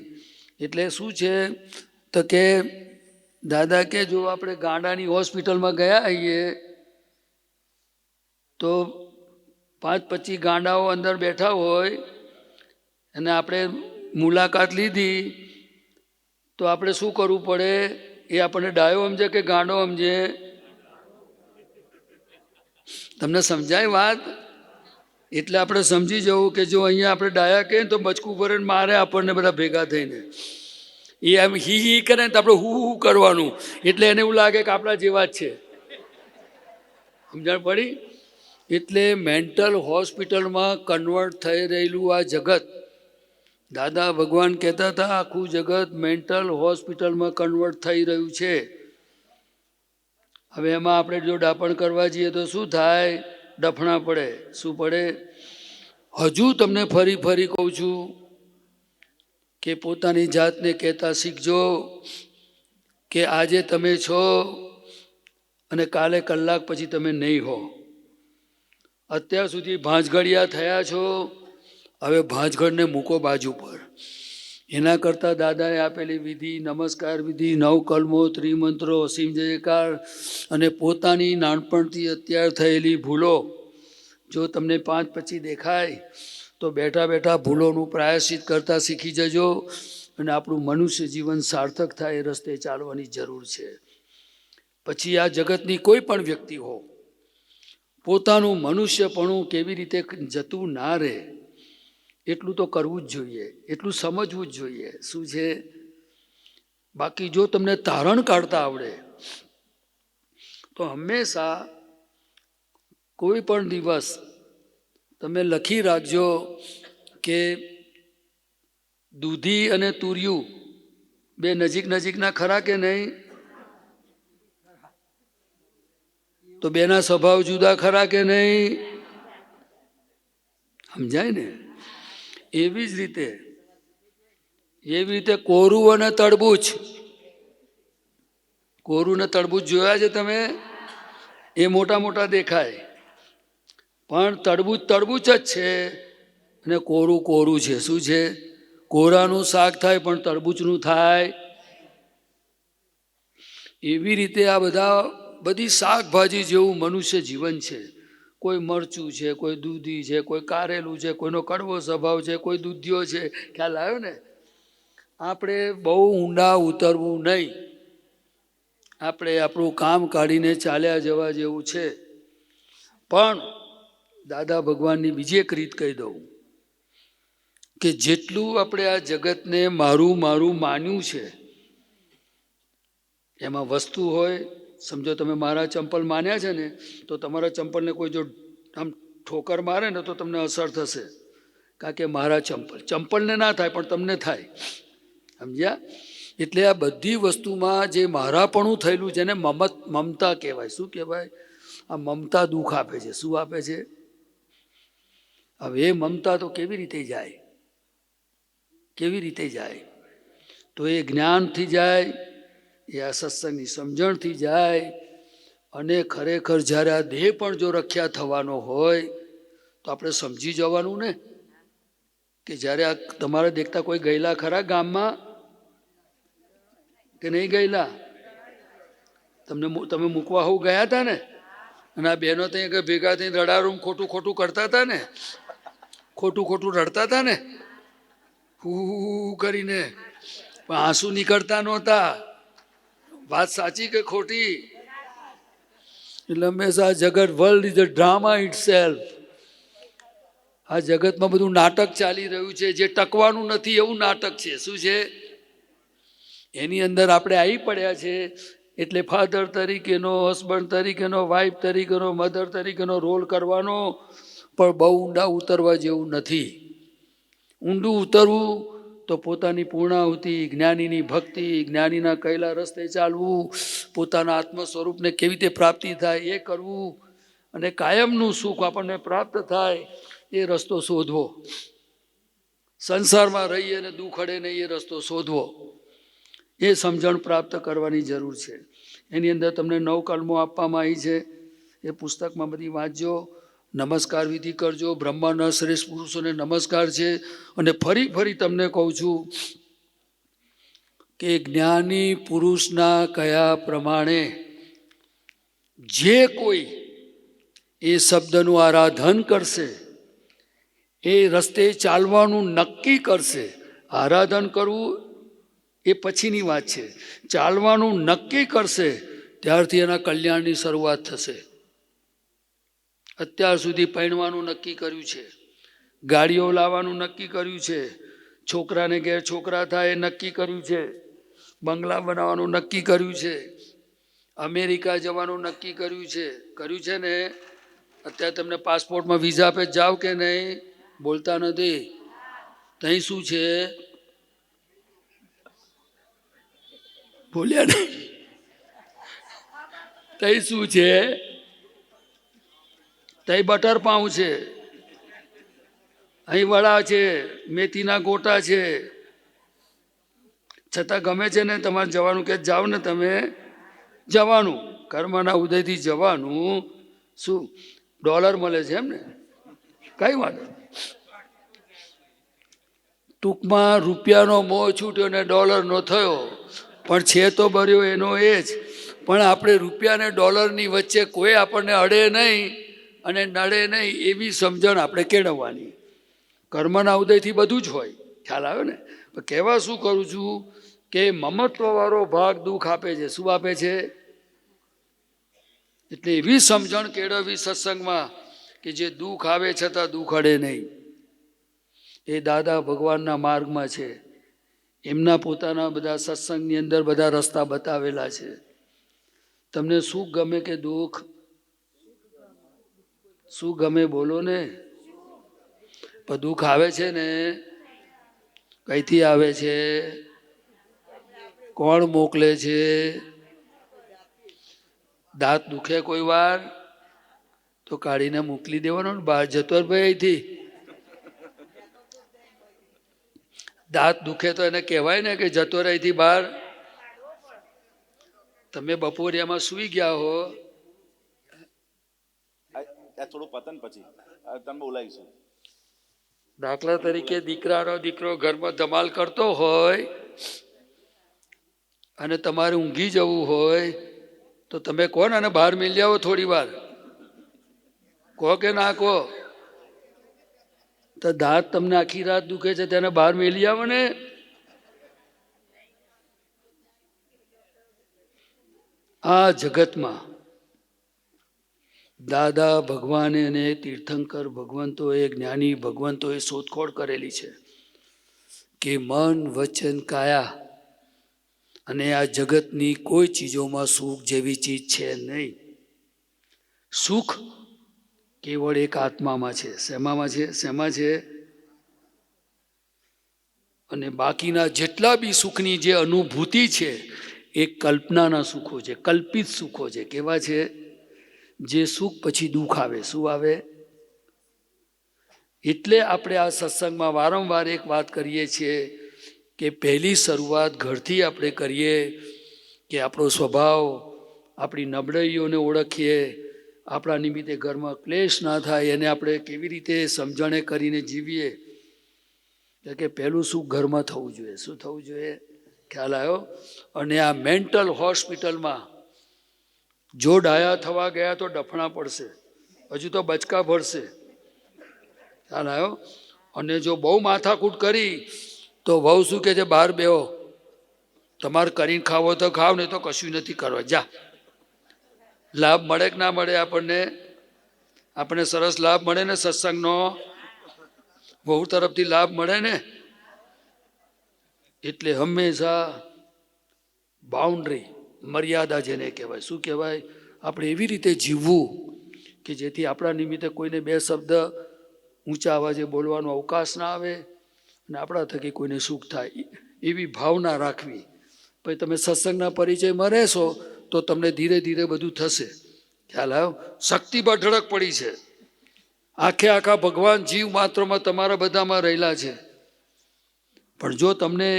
એટલે શું છે તો કે દાદા કે જો આપણે ગાંડાની હોસ્પિટલમાં ગયા આવીએ તો 5-25 ગાંડાઓ અંદર બેઠા હોય અને આપણે મુલાકાત લીધી તો આપણે શું કરવું પડે? એ આપણને ડાયો સમજે કે ગાંડો સમજે? તમને સમજાય વાત? એટલે આપણે સમજી જવું કે જો અહીંયા આપણે ડાયા કહીએ તો બચકું ભરીને મારે આપણને બધા ભેગા થઈને. એ એમ હી કરે ને તો આપણે હું કરવાનું, એટલે એને એવું લાગે કે આપણા જેવા જ છે. સમજણ પડી? એટલે મેન્ટલ હોસ્પિટલમાં કન્વર્ટ થઈ રહેલું આ જગત દાદા ભગવાન કહેતા હતા આખું જગત મેન્ટલ હોસ્પિટલમાં કન્વર્ટ થઈ રહ્યું છે. હવે એમાં આપણે જો ડાપણ કરવા જઈએ તો શું થાય? ડફણા પડે. શું પડે? હજુ તમને ફરી ફરી કહું છું કે પોતાની જાતને કહેતા શીખજો કે આજે તમે છો અને કાલે કલાક પછી તમે નહીં હો. અત્યાર સુધી ભાંજગડિયા થયા છો, હવે ભાંજગડને મૂકો બાજુ પર. એના કરતાં દાદાએ આપેલી વિધિ, નમસ્કાર વિધિ, નવકલ્મો, ત્રિમંત્રો, અસીમ જયકાર અને પોતાની નાનપણથી અત્યાર થયેલી ભૂલો જો તમને 5 પછી દેખાય તો બેઠા બેઠા ભૂલોનું પ્રાયશ્ચિત કરતા શીખી જજો અને આપણું મનુષ્ય જીવન સાર્થક થાય એ રસ્તે ચાલવાની જરૂર છે. પછી આ જગતની કોઈ પણ વ્યક્તિ હો, પોતાનું મનુષ્યપણું કેવી રીતે જતું ના રહે એટલું તો કરવું જ જોઈએ, એટલું સમજવું જ જોઈએ. શું છે? બાકી જો તમને તારણ કાઢતા આવડે તો હંમેશા કોઈ પણ દિવસ તમે લખી રાખજો કે દૂધી અને તુરિયું બે નજીક નજીકના ખરા કે નહીં? તો બેના સ્વભાવ જુદા ખરા કે નહીં? સમજાય ને? એવી જ રીતે કોરું અને તરબૂચ. કોરું ને તરબૂચ જોયા છે તમે? એ મોટા મોટા દેખાય પણ તરબૂચ તરબૂચ જ છે અને કોરું કોરું છે. શું છે? કોરાનું શાક થાય પણ તરબૂચનું થાય. એવી રીતે આ બધી શાકભાજી જેવું મનુષ્ય જીવન છે. કોઈ મરચું છે, કોઈ દૂધી છે, કોઈ કારેલું છે, કોઈનો કડવો સ્વભાવ છે, કોઈ દૂધિયો છે. ખ્યાલ આવ્યો ને? આપણે બહુ ઊંડા ઉતરવું નહીં. આપણે આપણું કામ કાઢીને ચાલ્યા જવા જેવું છે. પણ દાદા ભગવાનની બીજી એક રીત કહી દઉં કે જેટલું આપણે આ જગતને મારું મારું માન્યું છે, એમાં વસ્તુ હોય, સમજો તમે મારા ચંપલ માન્યા છે ને, તો તમારા ચંપલને કોઈ જો આમ ઠોકર મારે ને તો તમને અસર થશે, કારણ કે મારા ચંપલને ના થાય પણ તમને થાય. સમજ્યા? એટલે આ બધી વસ્તુમાં જે મારાપણું થયેલું છે એને મમતા કહેવાય. શું કહેવાય? આ મમતા દુઃખ આપે છે. શું આપે છે? હવે એ મમતા તો કેવી રીતે જાય? કેવી રીતે જાય? તો એ જ્ઞાનથી જાય, એ આ સત્સંગની સમજણથી જાય. અને ખરેખર જ્યારે આ દેહ પણ જો રખ્યા થવાનો હોય તો આપણે સમજી જવાનું ને કે જ્યારે આ તમારે દેખતા કોઈ ગયેલા ખરા ગામમાં કે નહીં ગયેલા? તમે મૂકવા હોવ ગયા હતા ને? અને આ બહેનો ત્યાં ભેગા થઈને રડારૂમ ખોટું ખોટું કરતા હતા ને? ખોટું ખોટું રડતા હતા ને? હું કરીને પણ આંસુ નીકળતા નહોતા. વાત સાચી કે ખોટી? એટલે હંમેશા જગત, world is a drama itself. આ જગતમાં બધું નાટક ચાલી રહ્યું છે. જે ટકવાનું નથી એવું નાટક છે. શું છે? એની અંદર આપણે આવી પડ્યા છે. એટલે ફાધર તરીકેનો, હસબન્ડ તરીકેનો, વાઇફ તરીકેનો, મધર તરીકેનો રોલ કરવાનો, પણ બહુ ઊંડા ઉતરવા જેવું નથી. ઊંડું ઉતરવું તો પોતાની પૂર્ણાહુતિ, જ્ઞાનીની ભક્તિ, જ્ઞાનીના કહેલા રસ્તે ચાલવું, પોતાના આત્મ સ્વરૂપને કેવી રીતે પ્રાપ્તિ થાય એ કરવું, અને કાયમનું સુખ આપણને પ્રાપ્ત થાય એ રસ્તો શોધવો. સંસારમાં રહીએ અને દુઃખ અડે નહીં એ રસ્તો શોધવો. એ સમજણ પ્રાપ્ત કરવાની જરૂર છે. એની અંદર તમને 9 કલમો આપવામાં આવી છે. એ પુસ્તકમાં બધી વાંચજો. નમસ્કાર વિધિ કરજો. બ્રહ્માના શ્રેષ્ઠ પુરુષોને નમસ્કાર છે. અને ફરી તમને કહું છું કે જ્ઞાની પુરુષના કયા પ્રમાણે જે કોઈ એ શબ્દનું આરાધન કરશે, એ રસ્તે ચાલવાનું નક્કી કરશે. આરાધન કરવું એ પછીની વાત છે. ચાલવાનું નક્કી કરશે ત્યારથી એના કલ્યાણની શરૂઆત થશે. અત્યાર સુધી પરણવાનું નક્કી કર્યું છે, ગાડીઓ લાવવાનું નક્કી કર્યું છે, છોકરાને ઘેર છોકરા થાય એ નક્કી કર્યું છે, બંગલા બનાવવાનું નક્કી કર્યું છે, અમેરિકા જવાનું નક્કી કર્યું છે ને? અત્યારે તમને પાસપોર્ટમાં વિઝા આપે, જાવ કે નહીં? બોલતા નથી. તહીં શું છે? બોલ્યા નહીં. તહીં શું છે? તહીં બટર પાઉં છે, અહીં વડા છે, મેથીના ગોટા છે. છતાં ગમે છે ને તમારે જવાનું કે જાઓ ને તમે જવાનું, કર્મના ઉદયથી જવાનું. શું ડોલર મળે છે એમ ને? કઈ વાત નહીં. ટૂંકમાં રૂપિયાનો મોહ છૂટ્યો ને ડોલરનો થયો, પણ છે તો ભર્યો એનો એ જ. પણ આપણે રૂપિયા ને ડોલરની વચ્ચે કોઈ આપણને અડે નહીં અને નડે નહીં એવી સમજણ આપણે કેળવવાની. કર્મના ઉદયથી બધું જ હોય, ખ્યાલ આવ્યો ને? પણ કહેવા શું કરું છું કે મમત્વવાળો ભાગ દુઃખ આપે છે. શું આપે છે? એટલે એવી સમજણ કેળવવી સત્સંગમાં કે જે દુઃખ આવે છતાં દુઃખ અડે નહીં. એ દાદા ભગવાનના માર્ગમાં છે. એમના પોતાના બધા સત્સંગની અંદર બધા રસ્તા બતાવેલા છે. તમને સુખ ગમે કે દુઃખ? શું ગમે બોલો ને? પણ દુઃખ આવે છે ને, કઈથી આવે છે? કોણ મોકલે છે? દાંત દુખે કોઈ વાર તો કાઢીને મોકલી દેવાનો ને બહાર, જતો ભાઈ અહીંથી. દાંત દુખે તો એને કહેવાય ને કે જતો રહે અહીંથી બહાર. તમે બપોરિયામાં સૂઈ ગયા હો, થોડું પતન પછી તમે બોલાવીશું. દાખલા તરીકે દીકરાનો દીકરો ઘરમાં ધમાલ કરતો હોય અને તમારે ઊંઘી જવું હોય તો તમે કહો ને, અને બહાર મેલી આવો થોડી વાર, કહો કે ના કહો? તો દાંત તમને આખી રાત દુખે છે તેને બહાર મેલી આવો ને. આ જગતમાં દાદા ભગવાને અને તીર્થંકર ભગવંતોએ, જ્ઞાની ભગવંતોએ શોધખોળ કરેલી છે કે મન વચન કાયા અને આ જગતની કોઈ ચીજોમાં સુખ જેવી ચીજ છે નહીં. સુખ કેવળ એક આત્મામાં છે. શેમાં છે? શેમાં છે? અને બાકીના જેટલા બી સુખની જે અનુભૂતિ છે એ કલ્પનાના સુખો છે, કલ્પિત સુખો છે. કેવા છે? જે સુખ પછી દુઃખ આવે. શું આવે? એટલે આપણે આ સત્સંગમાં વારંવાર એક વાત કરીએ છીએ કે પહેલી શરૂઆત ઘરથી આપણે કરીએ, કે આપણો સ્વભાવ, આપણી નબળાઈઓને ઓળખીએ, આપણા નિમિત્તે ઘરમાં ક્લેશ ના થાય એને આપણે કેવી રીતે સમજણે કરીને જીવીએ. કે પહેલું સુખ ઘરમાં થવું જોઈએ. શું થવું જોઈએ? ખ્યાલ આવ્યો? અને આ મેન્ટલ હોસ્પિટલમાં જો ડાયા થવા ગયા તો ડફણા પડશે, હજુ તો બચકા ભરશે. ખ્યાલ આવ્યો? અને જો બહુ માથાકૂટ કરી તો વહુ શું કહે છે? બહાર બેહો, તમારે કરીને ખાવો તો ખાવ, નહીં તો કશું નથી કરવા, જા. લાભ મળે કે ના મળે આપણને? આપણને સરસ લાભ મળે ને સત્સંગનો, વહુ તરફથી લાભ મળે ને. એટલે હંમેશા બાઉન્ડ્રી, મર્યાદા જેને કહેવાય. શું કહેવાય? આપણે એવી રીતે જીવવું કે જેથી આપણા નિમિત્તે કોઈને બે શબ્દ ઊંચા અવાજે બોલવાનો અવકાશ ના આવે અને આપણા થકી કોઈને સુખ થાય, એવી ભાવના રાખવી. પછી તમે સત્સંગના પરિચયમાં રહેશો તો તમને ધીરે ધીરે બધું થશે. ખ્યાલ આવ્યો? શક્તિ પર ઢળક પડી છે. આખે આખા ભગવાન જીવ માત્રમાં તમારા બધામાં રહેલા છે. પણ જો તમને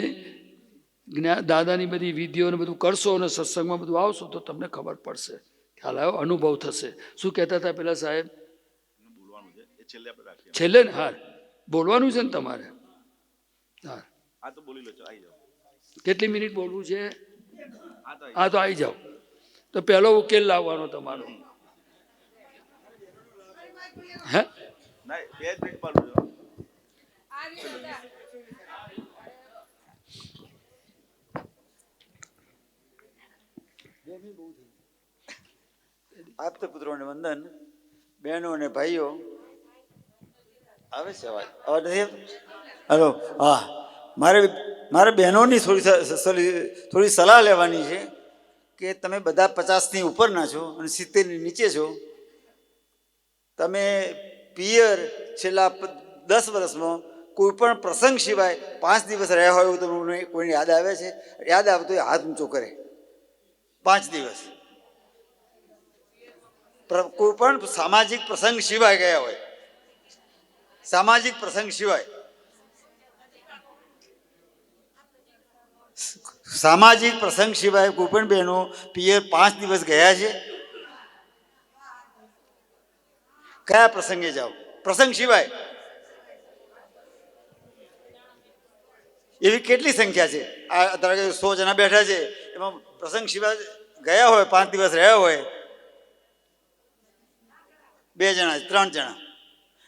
દાદાની બધી વિધિઓને બધું કરશો અને સત્સંગમાં બધું આવશો તો તમને ખબર પડશે. ખ્યાલ આવ્યો? અનુભવ થશે. શું કહેતા હતા પેલા સાહેબ? છેલ્લે ને? હા, બોલવાનું છે ને તમારે. હા, કેટલી મિનિટ બોલવું છે? હા, તો આવી જાઓ. તો પહેલો ઉકેલ લાવવાનો તમારો. હે? આપતા પુત્રોને વંદન. બહેનો અને ભાઈઓ, આવે છે અવાજ? અવાજ નથી? હલો. હા, મારે બહેનોની થોડી સલાહ લેવાની છે કે તમે બધા 50ની ઉપરના છો અને 70ની નીચે છો. તમે પિયર છેલ્લા 10 વર્ષમાં કોઈ પણ પ્રસંગ સિવાય 5 દિવસ રહ્યા હોય એવું તમને કોઈને યાદ આવે છે? યાદ આવે તો એ હાથ ઊંચો કરે. 5 દિવસ કોઈ પણ સામાજિક પ્રસંગ સિવાય ગયા હોય, સામાજિક પ્રસંગ સિવાય, સામાજિક પ્રસંગ સિવાય કોઈ પણ બહેનો પિયર 5 દિવસ ગયા છે? કયા પ્રસંગે જાઓ? પ્રસંગ સિવાય એવી કેટલી સંખ્યા છે? આ ધારો કે 100 જણા બેઠા છે, એમાં પ્રસંગ સિવાય ગયા હોય, 5 દિવસ રહ્યા હોય 2 જણા, 3 જણા,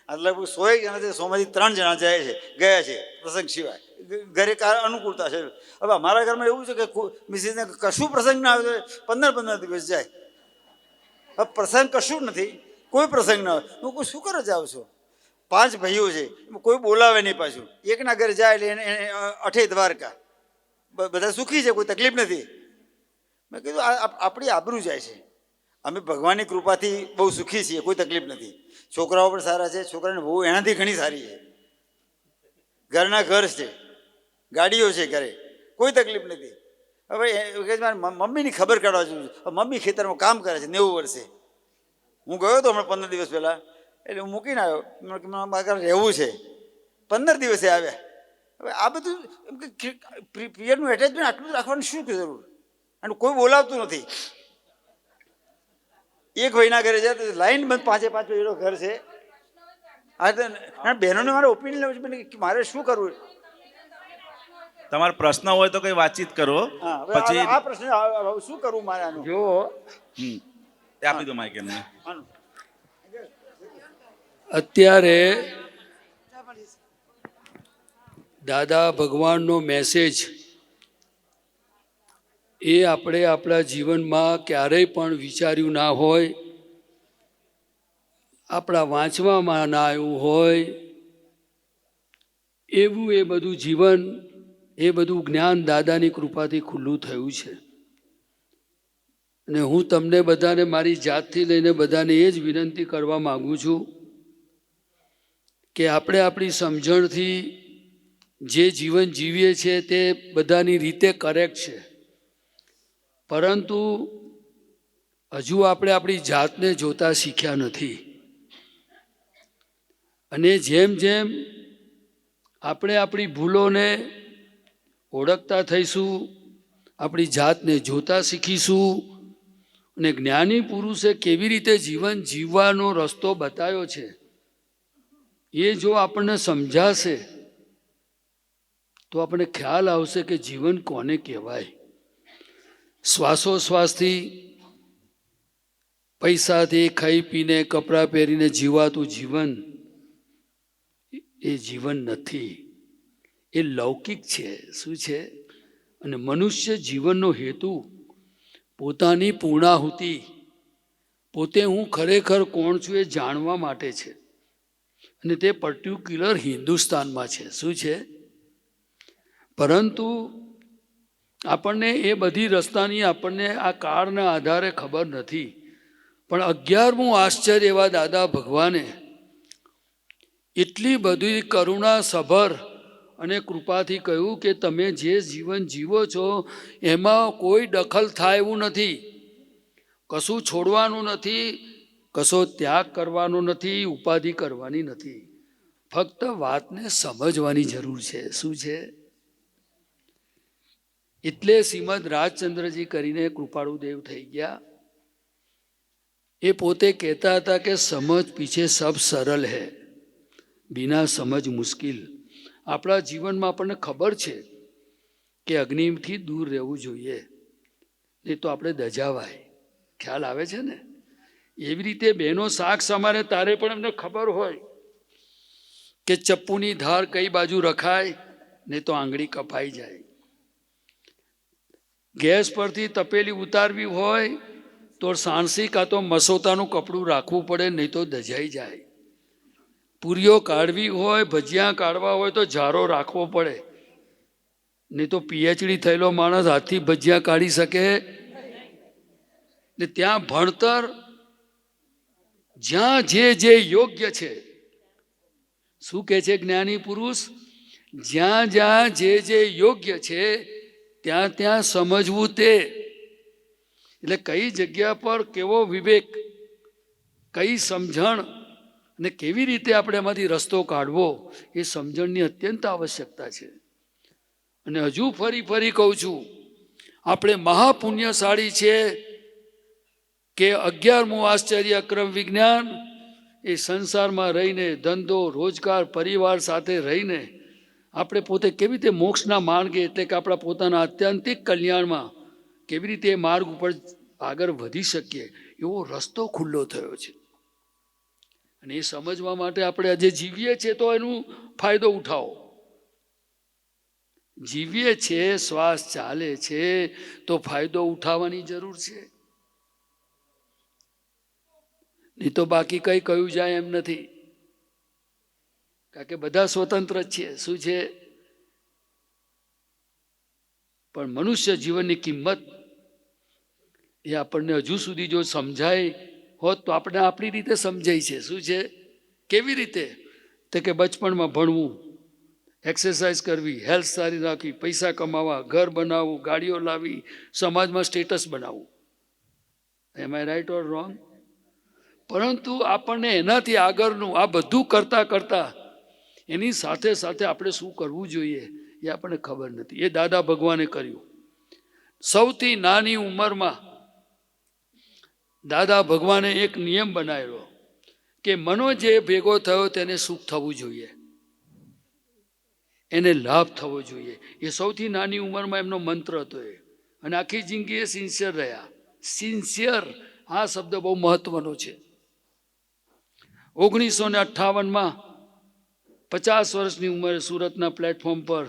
લગભગ 100 જણા છે, 100માંથી 3 જણા જાય છે, ગયા છે પ્રસંગ સિવાય. ઘરે અનુકૂળતા છે. હવે અમારા ઘરમાં એવું છે કે મિસિસને કશું પ્રસંગ ના આવે તો 15 દિવસ જાય. હવે પ્રસંગ કશું નથી, કોઈ પ્રસંગ ના હોય, હું કોઈ શું કરે જાઉં છું? 5 ભાઈઓ છે, કોઈ બોલાવે નહીં, પાછું એકના ઘરે જાય એટલે એને અઠે દ્વારકા, બધા સુખી છે, કોઈ તકલીફ નથી. મેં કીધું આપણી આબરૂ જાય છે. અમે ભગવાનની કૃપાથી બહુ સુખી છીએ, કોઈ તકલીફ નથી. છોકરાઓ પણ સારા છે, છોકરાને બહુ એનાથી ઘણી સારી છે, ઘરના ઘર છે, ગાડીઓ છે ઘરે, કોઈ તકલીફ નથી. હવે મારે મમ્મીની ખબર કાઢવા જોઈએ. મમ્મી ખેતરમાં કામ કરે છે 90 વર્ષે. હું ગયો હતો હમણાં 15 દિવસ પહેલાં, એટલે હું મૂકીને આવ્યો, મારે ઘરે રહેવું છે. 15 દિવસે આવ્યા. હવે આ બધું એમ કે પિયરનું એટેચમેન્ટ આટલું રાખવાની શું જરૂર? અને કોઈ બોલાવતું નથી. એક ભાઈના ઘરે જાય તો લાઈન બંધ, 5 ભાઈનો ઘર છે. હા, બહેનોને મારે ઓપિનિયન લેવું છે કે મારે શું કરવું. તમારો પ્રશ્ન હોય તો કઈ વાતચીત કરો. હા, પછી આ પ્રશ્ન શું કરવું મારે આનું? જો આપી દો માઈક એમને. અત્યારે દાદા ભગવાનનો મેસેજ એ આપણે આપણા જીવનમાં ક્યારેય પણ વિચાર્યું ના હોય, આપણા વાંચવામાં ના આવ્યું હોય, એવું એ બધું જીવન, એ બધું જ્ઞાન દાદાની કૃપાથી ખુલ્લું થયું છે. અને હું તમને બધાને મારી જાતથી લઈને બધાને એ જ વિનંતી કરવા માગું છું કે આપણે આપણી સમજણથી જે જીવન જીવીએ છીએ તે બધાની રીતે કરેક્ટ છે, પરંતુ હજુ આપણે આપણી જાતને જોતા શીખ્યા નથી. અને જેમ જેમ આપણે આપણી ભૂલોને ઓળખતા થઈશું, આપણી જાતને જોતા શીખીશું, અને જ્ઞાની પુરુષે કેવી રીતે જીવન જીવવાનો રસ્તો બતાવ્યો છે એ જો આપણને સમજાશે તો આપણને ખ્યાલ આવશે કે જીવન કોને કહેવાય. શ્વાસોશ્વાસથી, પૈસાથી, ખાઈ પીને, કપડાં પહેરીને જીવાતું જીવન એ જીવન નથી, એ લૌકિક છે. શું છે? અને મનુષ્ય જીવનનો હેતુ પોતાની પૂર્ણાહુતિ, પોતે હું ખરેખર કોણ છું એ જાણવા માટે છે. અને તે પર્ટિક્યુલર હિન્દુસ્તાનમાં છે. શું છે? પરંતુ આપણને એ બધી રસ્તાની આપણને આ કાળના આધારે ખબર નથી. પણ 11મું આશ્ચર્ય એવા દાદા ભગવાને એટલી બધી કરુણા સભર અને કૃપાથી કહ્યું કે તમે જે જીવન જીવો છો એમાં કોઈ દખલ થાય એવું નથી, કશું છોડવાનું નથી, કશો ત્યાગ કરવાનો નથી, ઉપાધિ કરવાની નથી, ફક્ત વાતને સમજવાની જરૂર છે. શું છે? એટલે શ્રીમદ રાજચંદ્રજી કરીને કૃપાળુદેવ થઈ ગયા. એ પોતે કહેતા હતા કે સમજ પીછે સબ સરળ હૈ, બિના સમજ મુશ્કિલ. આપણા જીવનમાં આપણને ખબર છે કે અગ્નિથી દૂર રહેવું જોઈએ, નહીં તો આપણે દજાવાય. ખ્યાલ આવે છે ને? એવી રીતે બહેનો શાક સમારે તારે પણ એમને ખબર હોય કે ચપ્પુની ધાર કઈ બાજુ રખાય, નહીં તો આંગળી કપાઈ જાય. ગેસ પરથી તપેલી ઉતારવી હોય તો સાણસી કાં તો મસોતાનું કપડું રાખવું પડે, નહીં તો દજાઈ જાય. પૂરીઓ કાઢવી હોય, ભજીયા કાઢવા હોય તો જારો રાખવો પડે, નહીં તો પીએચડી થયેલો માણસ હાથથી ભજીયા કાઢી શકે. ને ત્યાં ભણતર જ્યાં જે યોગ્ય છે, શું કહે છે જ્ઞાની પુરુષ? જ્યાં જ્યાં જે યોગ્ય છે ત્યાં ત્યાં સમજવું તે. એટલે કઈ જગ્યા પર કેવો વિવેક, કઈ સમજણ અને કેવી રીતે આપણે એમાંથી રસ્તો કાઢવો એ સમજણની અત્યંત આવશ્યકતા છે. અને હજુ ફરી કહું છું, આપણે મહાપુણ્યશાળી છે કે 11મું આશ્ચર્ય ક્રમ વિજ્ઞાન એ સંસારમાં રહીને ધંધો રોજગાર પરિવાર સાથે રહીને આપણે પોતે કેવી રીતે મોક્ષના માર્ગે એટલે કે આપણા પોતાના આત્યંતિક કલ્યાણમાં કેવી રીતે એ માર્ગ ઉપર આગળ વધી શકીએ એવો રસ્તો ખુલ્લો થયો છે. અને એ સમજવા માટે આપણે આજે જીવીએ છીએ તો એનો ફાયદો ઉઠાવો. જીવીએ છીએ, શ્વાસ ચાલે છે તો ફાયદો ઉઠાવવાની જરૂર છે. નહીં તો બાકી કઈ કહ્યું જાય એમ નથી. કારણ કે બધા સ્વતંત્ર જ છે. શું છે? પણ મનુષ્ય જીવનની કિંમત એ આપણને હજુ સુધી જો સમજાય હોત તો આપણે આપણી રીતે સમજાય છે. શું છે? કેવી રીતે? તો કે બચપણમાં ભણવું, એક્સરસાઇઝ કરવી, હેલ્થ સારી રાખવી, પૈસા કમાવા, ઘર બનાવવું, ગાડીઓ લાવવી, સમાજમાં સ્ટેટસ બનાવવું. એમ આઈ રાઈટ ઓર રોંગ? પરંતુ આપણને એનાથી આગળનું આ બધું કરતા કરતા એની સાથે સાથે આપણે શું કરવું જોઈએ એ આપણને ખબર નથી. એ દાદા ભગવાને કર્યું. સૌથી નાની ઉંમરમાં દાદા ભગવાને એક નિયમ બનાવેલો કે મનો જે ભેગો થયો તેને સુખ થવું જોઈએ, એને લાભ થવો જોઈએ. એ સૌથી નાની ઉંમરમાં એમનો મંત્ર હતો એ. અને આખી જિંદગી એ સિન્સિયર રહ્યા. સિન્સિયર આ શબ્દ બહુ મહત્વનો છે. 1958માં 50 વર્ષની ઉંમરે સુરતના પ્લેટફોર્મ પર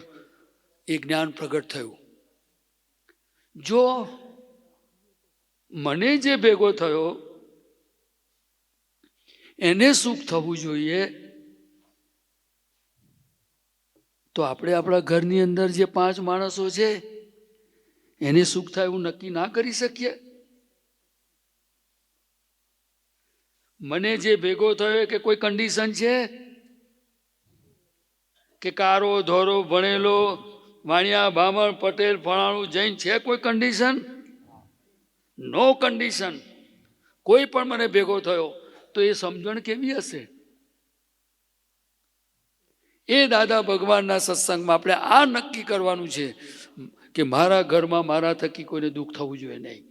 એ જ્ઞાન પ્રગટ થયું. જો મને જે ભેગો થયો એને સુખ થવું જોઈએ તો આપણે આપણા ઘરની અંદર જે 5 માણસો છે એને સુખ થાય એવું નક્કી ના કરી શકીએ? મને જે ભેગો થયો કે કોઈ કન્ડિશન છે કે કારો ધોરો ભણેલો વાણિયા બામણ પટેલ ફલાણું જૈન છે કોઈ કન્ડિશન? નો કન્ડિશન. કોઈ પણ મને ભેગો થયો તો એ સમજણ કેવી હશે? એ દાદા ભગવાનના સત્સંગમાં આપણે આ નક્કી કરવાનું છે કે મારા ઘરમાં મારા થકી કોઈને દુઃખ થવું જોઈએ નહીં,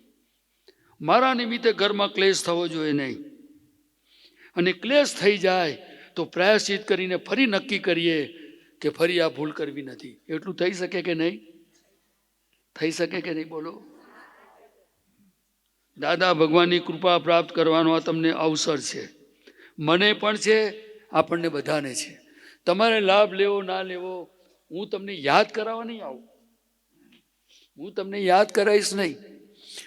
મારા નિમિત્તે ઘરમાં ક્લેશ થવો જોઈએ નહીં. અને ક્લેશ થઈ જાય તો પ્રાયશ્ચિત કરીને ફરી નક્કી કરીએ કે ફરી આ ભૂલ કરવી નથી. એટલું થઈ શકે કે નહીં? થઈ શકે કે નહીં? બોલો. દાદા ભગવાનની કૃપા પ્રાપ્ત કરવાનો આ તમને અવસર છે. મને પણ છે, આપણને બધાને છે. તમારે લાભ લેવો ના લેવો હું તમને યાદ કરાવવા નહીં આવું, હું તમને યાદ કરાવીશ નહીં.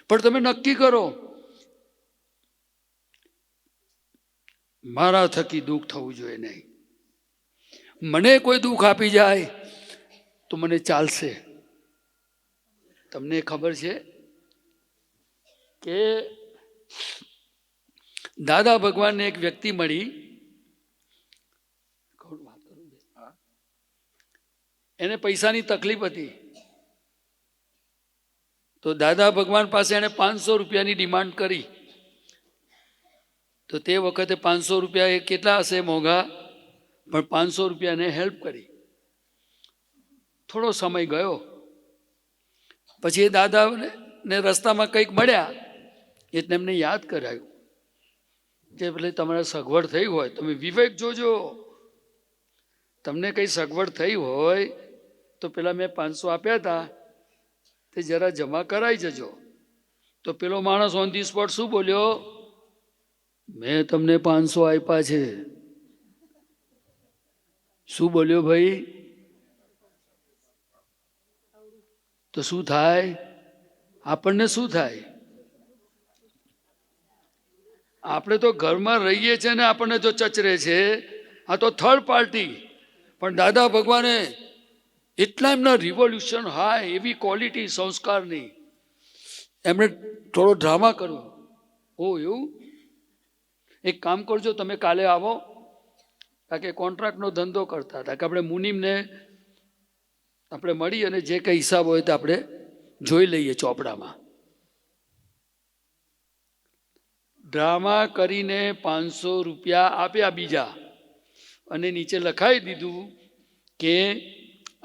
પણ તમે નક્કી કરો મારા થકી દુઃખ થવું જોઈએ નહીં. મને કોઈ દુઃખ આપી જાય તો મને ચાલશે. તમને ખબર છે કે દાદા ભગવાનને એક વ્યક્તિ મળી, એને પૈસાની તકલીફ હતી. તો દાદા ભગવાન પાસે એને 500 રૂપિયાની ડિમાન્ડ કરી. તો તે વખતે 500 રૂપિયા એ કેટલા હશે? મોંઘા. પણ 500 રૂપિયાને હેલ્પ કરી. થોડો સમય ગયો પછી એ દાદાને રસ્તામાં કંઈક મળ્યા એટલે એમને યાદ કરાયું કે ભલે તમારે સગવડ થઈ હોય, તમે વિવેક જોજો, તમને કંઈ સગવડ થઈ હોય તો પેલા મેં 500 આપ્યા હતા તે જરા જમા કરાવી જજો. તો પેલો માણસ ઓન ધી સ્પોટ શું બોલ્યો? મેં તમને 500 આપ્યા છે. શું બોલ્યો ભાઈ? તો શું થાય? આપણને શું થાય? આપણે તો ઘરમાં રહીએ છીએ ને આપણને જો ચચરે છે, આ તો થર્ડ પાર્ટી. પણ દાદા ભગવાને એટલા એમના રિવોલ્યુશન હાય, એવી ક્વોલિટી સંસ્કારની, એમણે થોડો ડ્રામા કર્યો. ઓ એવું? એક કામ કરજો, તમે કાલે આવો, કારણ કે કોન્ટ્રાક્ટનો ધંધો કરતા હતા કે આપણે મુનિમને આપણે મળી અને જે કંઈ હિસાબ હોય તો આપણે જોઈ લઈએ ચોપડામાં. ડ્રામા કરીને 500 રૂપિયા આપ્યા બીજા અને નીચે લખાઈ દીધું કે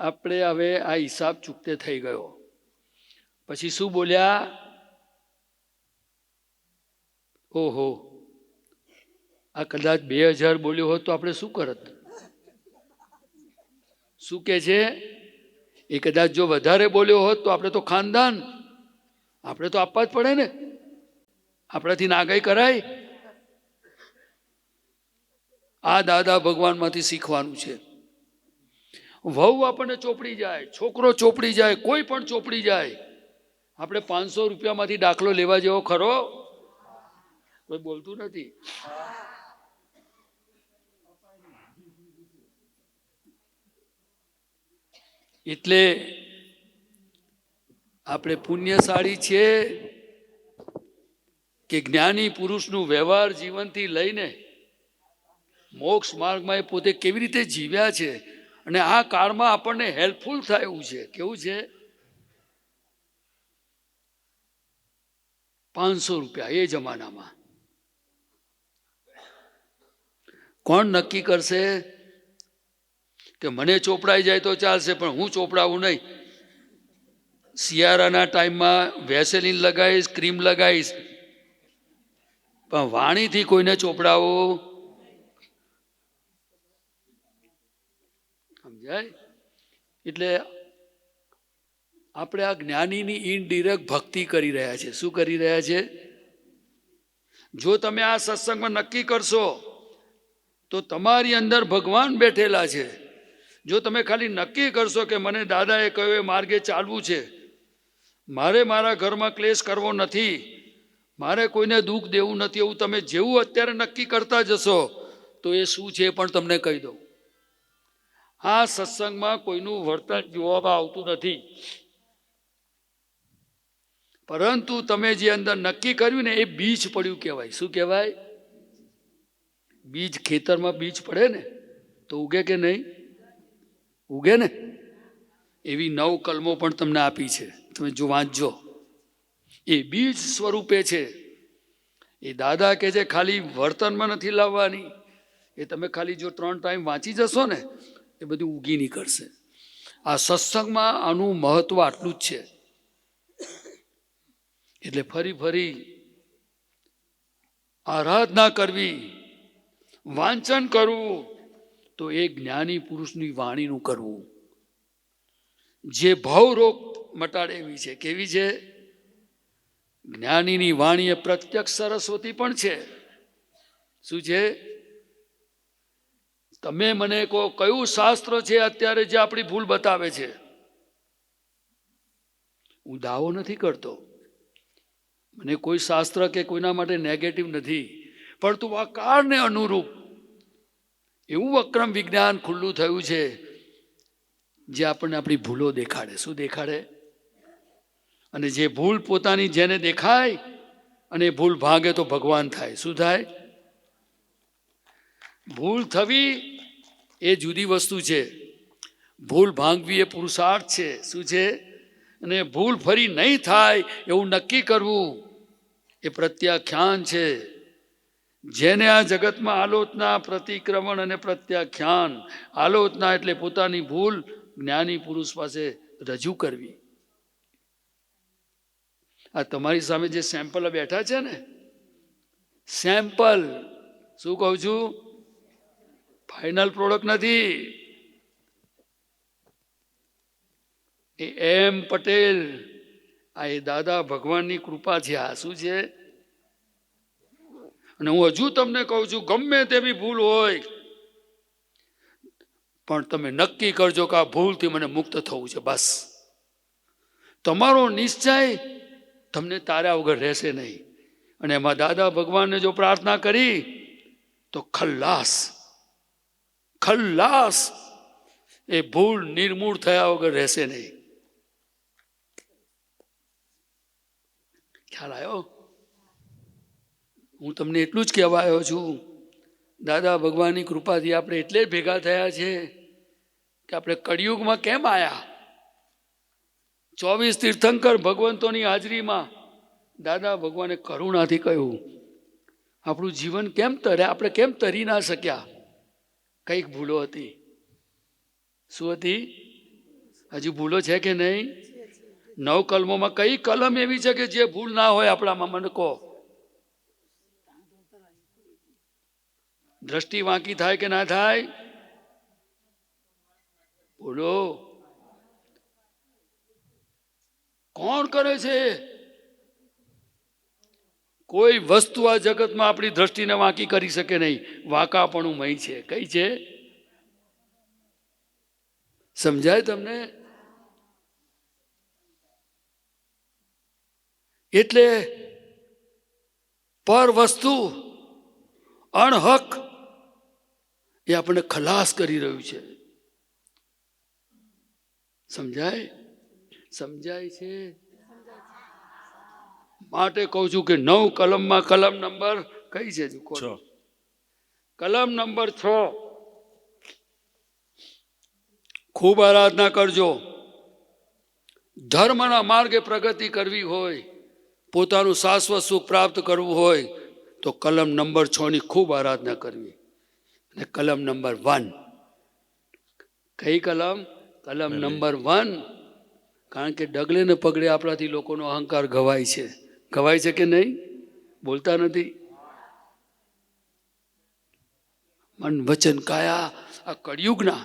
આપણે હવે આ હિસાબ ચૂકતે થઈ ગયો. પછી શું બોલ્યા? ઓહો, આ કદાચ 2000 બોલ્યો હોત તો આપણે શું કરત? શું કે છે? એ કદાચ જો વધારે બોલ્યો હોત તો આપણે તો ખાનદાન, આપણે તો આપવા જ પડે ને, આપણાથી નાગાઈ કરાય? આ દાદા ભગવાનમાંથી શીખવાનું છે. વહુ આપણને ચોપડી જાય, છોકરો ચોપડી જાય, કોઈ પણ ચોપડી જાય, આપણે 500 રૂપિયામાંથી દાખલો લેવા જેવો ખરો? કોઈ બોલતું નથી. એટલે આપણે પુણ્યશાળી છીએ કે જ્ઞાની પુરુષનું વ્યવહાર જીવનથી લઈને મોક્ષ માર્ગમાં એ પોતે કેવી રીતે જીવ્યા છે અને આ કાળમાં આપણને હેલ્પફુલ થાય એવું છે. કેવું છે? 500 રૂપિયા એ જમાનામાં કોણ નક્કી કરશે કે મને ચોપડાઈ જાય તો ચાલશે પણ હું ચોપડાવું નહીં? શિયાળાના ટાઈમમાં વેસેલિન લગાવીશ, ક્રીમ લગાવીશ, પણ વાણીથી કોઈને ચોપડાવો સમજાય? એટલે આપણે આ જ્ઞાનીની ઇનડિરેક્ટ ભક્તિ કરી રહ્યા છે. શું કરી રહ્યા છે? જો તમે આ સત્સંગમાં નક્કી કરશો તો તમારી અંદર ભગવાન બેઠેલા છે. જો તમે ખાલી નક્કી કરશો કે મને દાદાએ કહ્યું એ માર્ગે ચાલવું છે, મારે મારા ઘરમાં ક્લેશ કરવો નથી, મારે કોઈને દુઃખ દેવું નથી, એવું તમે જેવું અત્યારે નક્કી કરતા જશો તો એ શું છે એ પણ તમને કહી દઉં. આ સત્સંગમાં કોઈનું વર્તન જોવામાં આવતું નથી, પરંતુ તમે જે અંદર નક્કી કર્યું ને એ બીજ પડ્યું કહેવાય. શું કહેવાય? બીજ. ખેતરમાં બીજ પડે ને તો ઉગે કે નહીં? ઉગે ને. એવી 9 કલમો પણ તમને આપી છે, તમે જો વાંચજો. એ બીજ સ્વરૂપે છે. એ દાદા કે છે ખાલી વર્તનમાં નથી લાવવાની, એ તમે ખાલી જો 3 ટાઈમ વાંચી જશો ને એ બધું ઉગી નીકળશે. આ સત્સંગમાં આનું મહત્વ આટલું જ છે. એટલે ફરી ફરી આરાધના કરવી, વાંચન કરવું તો એ જ્ઞાની પુરુષની વાણીનું કરવું. જે ભવરોગ મટાડે એવી છે. કેવી છે? જ્ઞાનીની વાણી એ પ્રત્યક્ષ સરસ્વતી પણ છે. શું છે? તમે મને કહો કયું શાસ્ત્ર છે અત્યારે જે આપણી ભૂલ બતાવે છે? હું દાવો નથી કરતો, મને કોઈ શાસ્ત્ર કે કોઈના માટે નેગેટિવ નથી, પરંતુ આ કાળને અનુરૂપ એવું અક્રમ વિજ્ઞાન ખુલ્લું થયું છે જે આપણને આપણી ભૂલો દેખાડે. શું દેખાડે? અને જે ભૂલ પોતાની જેને દેખાય અને ભૂલ ભાંગે તો ભગવાન થાય. શું થાય? ભૂલ થવી એ જુદી વસ્તુ છે, ભૂલ ભાંગવી એ પુરુષાર્થ છે. શું છે? અને ભૂલ ફરી નહીં થાય એવું નક્કી કરવું એ પ્રત્યાખ્યાન છે. જેને આ જગતમાં આલોચના, પ્રતિક્રમણ અને પ્રત્યાખ્યાન. આલોચના એટલે પોતાની ભૂલ જ્ઞાની પુરુષ પાસે રજૂ કરવી. આ તમારી સામે જે સેમ્પલ બેઠા છે ને, સેમ્પલ, શું કહું છું, ફાઇનલ પ્રોડક્ટ નથી. એ એમ પટેલ, આ એ દાદા ભગવાનની કૃપા છે. આ શું છે? અને હું હજુ તમને કહું છું, ગમે તેવી ભૂલ હોય પણ તમે નક્કી કરજો કે આ ભૂલથી મને મુક્ત થવું છે. બસ તમારો નિશ્ચય તમને તાર્યા વગર રહેશે નહીં. અને એમાં દાદા ભગવાનને જો પ્રાર્થના કરી તો ખલ્લાસ. ખલ્લાસ. એ ભૂલ નિર્મૂળ થયા વગર રહેશે નહીં. ખ્યાલ આવ્યો? હું તમને એટલું જ કહેવા આવ્યો છું, દાદા ભગવાનની કૃપાથી આપણે એટલે જ ભેગા થયા છે કે આપણે કળિયુગમાં કેમ આવ્યા. 24 તીર્થંકર ભગવંતોની હાજરીમાં દાદા ભગવાને કરુણાથી કહ્યું આપણું જીવન કેમ તરે, આપણે કેમ તરી ના શક્યા. કંઈક ભૂલો હતી. શું હતી? હજુ ભૂલો છે કે નહીં? 9 કલમોમાં કઈ કલમ એવી છે કે જે ભૂલ ના હોય આપણામાં? મને કહો. દ્રષ્ટિ વાંકી થાય કે ના થાય? બોલો. કોણ કરે છે? કોઈ વસ્તુ આ જગતમાં આપણી દ્રષ્ટિને વાંકી કરી શકે નહીં. વાંકાપણું મય છે. કઈ છે? સમજાય તમને? એટલે પર વસ્તુ અણહક એ આપણને ખલાસ કરી રહ્યું છે. સમજાય? સમજાય છે? માટે કહું છું કે 9 કલમમાં કલમ નંબર કઈ છે? કલમ નંબર 6. ખૂબ આરાધના કરજો. ધર્મના માર્ગે પ્રગતિ કરવી હોય, પોતાનું શાશ્વત સુખ પ્રાપ્ત કરવું હોય તો કલમ નંબર 6 ની ખૂબ આરાધના કરવી. અને કલમ નંબર 1. કઈ કલમ? કલમ નંબર 1. કારણ કે ડગલે ને પગલે આપણાથી લોકોનો અહંકાર ઘવાય છે. ઘવાય છે કે નહીં? બોલતા નથી. મન વચન કાયા આ કળિયુગના,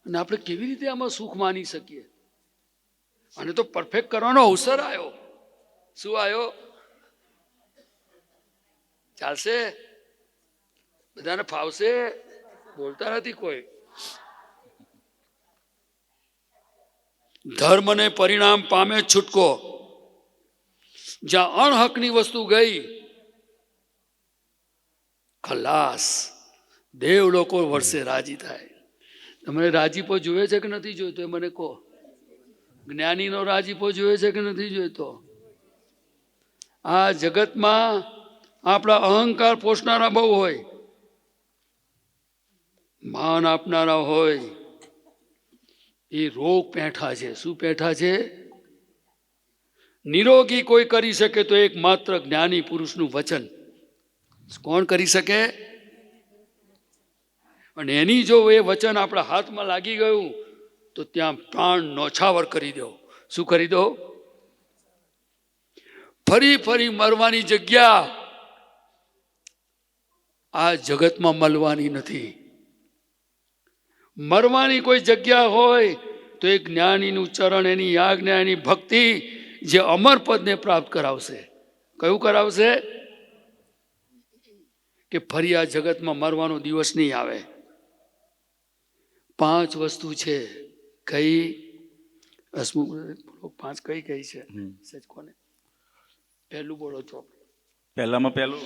અને આપણે કેવી રીતે આમાં સુખ માની શકીએ? અને તો પરફેક્ટ કરવાનો અવસર આવ્યો. શું આવ્યો? ચાલશે? બધાને ફાવશે? બોલતા નથી કોઈ. ધર્મને પરિણામ પામે છૂટકો. જ્યાં અણહકની વસ્તુ ગઈ ખલાસ. દેવ લોકો વર્ષે રાજી થાય. તમને રાજીપો જોયે છે કે નથી જોઈતો? એ મને કહો. જ્ઞાનીનો રાજીપો જોયે છે કે નથી જોઈતો? આ જગતમાં આપણા અહંકાર પોષનારા બહુ હોય, માન આપનારા હોય. એ રોગ પેઠા છે. શું પેઠા છે? નિરોગી કોઈ કરી શકે તો એક માત્ર જ્ઞાની પુરુષનું વચન. કોણ કરી શકે? અને એની જો એ વચન આપણા હાથમાં લાગી ગયું તો ત્યાં પ્રાણ નોછાવર કરી દો. શું કરી દો? ફરી ફરી મરવાની જગ્યા આ જગતમાં મળવાની નથી. મરવાની કોઈ જગ્યા હોય તો એ જ્ઞાનીનું ચરણ, એની આજ્ઞા, એની ભક્તિ જે અમર પદને પ્રાપ્ત કરાવશે. કયું કરાવશે? કે ફરી આ જગતમાં મરવાનો દિવસ નહીં આવે. 5 વસ્તુ છે. કઈ? હસમુખ 5 કઈ કઈ છે? સચ કોને? પહેલું બોલો છો. પહેલામાં પહેલું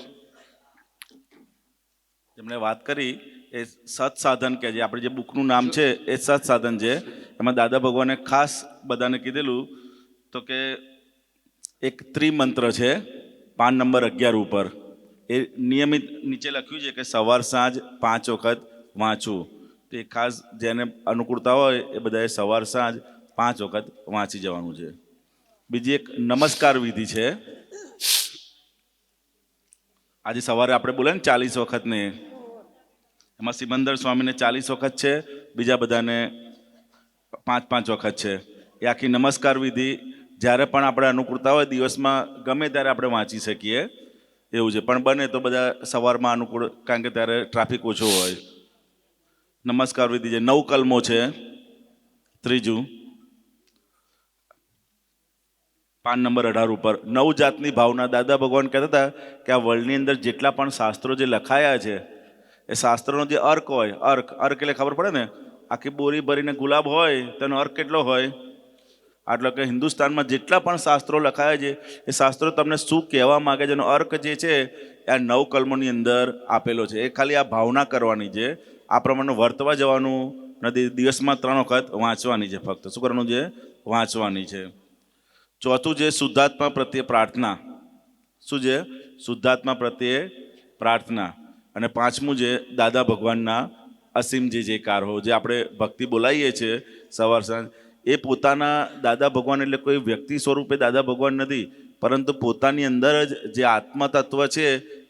જેમણે વાત કરી એ સત સાધન કે જે આપણે જે બુકનું નામ છે એ સત સાધન છે. એમાં દાદા ભગવાને ખાસ બધાને કીધેલું તો કે એક ત્રિમંત્ર છે 5 નંબર 11 ઉપર. એ નિયમિત નીચે લખ્યું છે કે સવાર સાંજ 5 વખત વાંચવું. તો એ ખાસ જેને અનુકૂળતા હોય એ બધાએ સવાર સાંજ 5 વખત વાંચી જવાનું છે. બીજી એક નમસ્કાર વિધિ છે. આજે સવારે આપણે બોલે ને 40 વખત ને, એમાં સિમંદર સ્વામીને 40 વખત છે, બીજા બધાને 5-5 વખત છે. એ આખી નમસ્કાર વિધિ જ્યારે પણ આપણે અનુકૂળતા હોય દિવસમાં ગમે ત્યારે આપણે વાંચી શકીએ એવું છે. પણ બને તો બધા સવારમાં અનુકૂળ, કારણ કે ત્યારે ટ્રાફિક ઓછો હોય. નમસ્કાર વિધિ છે. 9 કલમો છે. ત્રીજું 5 નંબર 18 ઉપર 9 જાતની ભાવના. દાદા ભગવાન કહેતા હતા કે આ વર્લ્ડની અંદર જેટલા પણ શાસ્ત્રો જે લખાયા છે એ શાસ્ત્રોનો જે અર્ક હોય, અર્ક એટલે ખબર પડે ને, આખી બોરી ભરીને ગુલાબ હોય તેનો અર્ક કેટલો હોય? આટલો. કે હિન્દુસ્તાનમાં જેટલા પણ શાસ્ત્રો લખાયા છે એ શાસ્ત્રો તમને શું કહેવા માગે છે એનો અર્ક જે છે એ આ 9 કલમોની અંદર આપેલો છે. એ ખાલી આ ભાવના કરવાની છે. આ પ્રમાણે વર્તવા જવાનું નથી. દિવસમાં 3 વખત વાંચવાની છે. ફક્ત શું કરવાનું છે? વાંચવાની છે. ચોથું છે શુદ્ધાત્મા પ્રત્યે પ્રાર્થના. શું છે? શુદ્ધાત્મા પ્રત્યે પ્રાર્થના. અને પાંચમું છે દાદા ભગવાનના અસીમ જે જયકાર હો, જે આપણે ભક્તિ બોલાવીએ છીએ સવાર સાંજ, એ પોતાના દાદા ભગવાન એટલે કોઈ વ્યક્તિ સ્વરૂપે દાદા ભગવાન નથી, પરંતુ પોતાની અંદર જ જે આત્મા તત્વ છે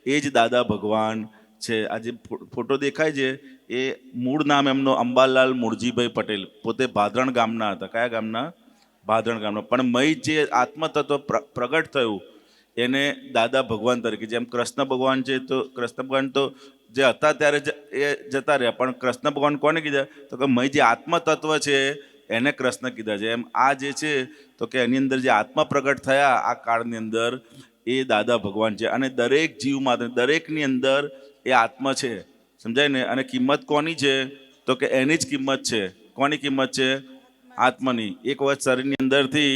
એ જ દાદા ભગવાન છે. આ જે ફોટો દેખાય છે એ મૂળ નામ એમનો અંબાલાલ મૂળજીભાઈ પટેલ, પોતે ભાદરણ ગામના હતા. કયા ગામના? ભાદરણ ગામના. પણ મય જે આત્મતત્વ પ્રગટ થયું એને દાદા ભગવાન તરીકે, જેમ કૃષ્ણ ભગવાન છે તો કૃષ્ણ ભગવાન તો જે હતા ત્યારે એ જતા રહ્યા, પણ કૃષ્ણ ભગવાન કોને કીધા? તો કે મય જે આત્મતત્વ છે એને કૃષ્ણ કીધા છે. એમ આ જે છે તો કે એની અંદર જે આત્મા પ્રગટ થયા આ કાળની અંદર એ દાદા ભગવાન છે. અને દરેક જીવ માટે દરેકની અંદર એ આત્મા છે, સમજાય ને? અને કિંમત કોની છે? તો કે એની જ કિંમત છે. કોની કિંમત છે? આત્માની. એક વખત શરીરની અંદરથી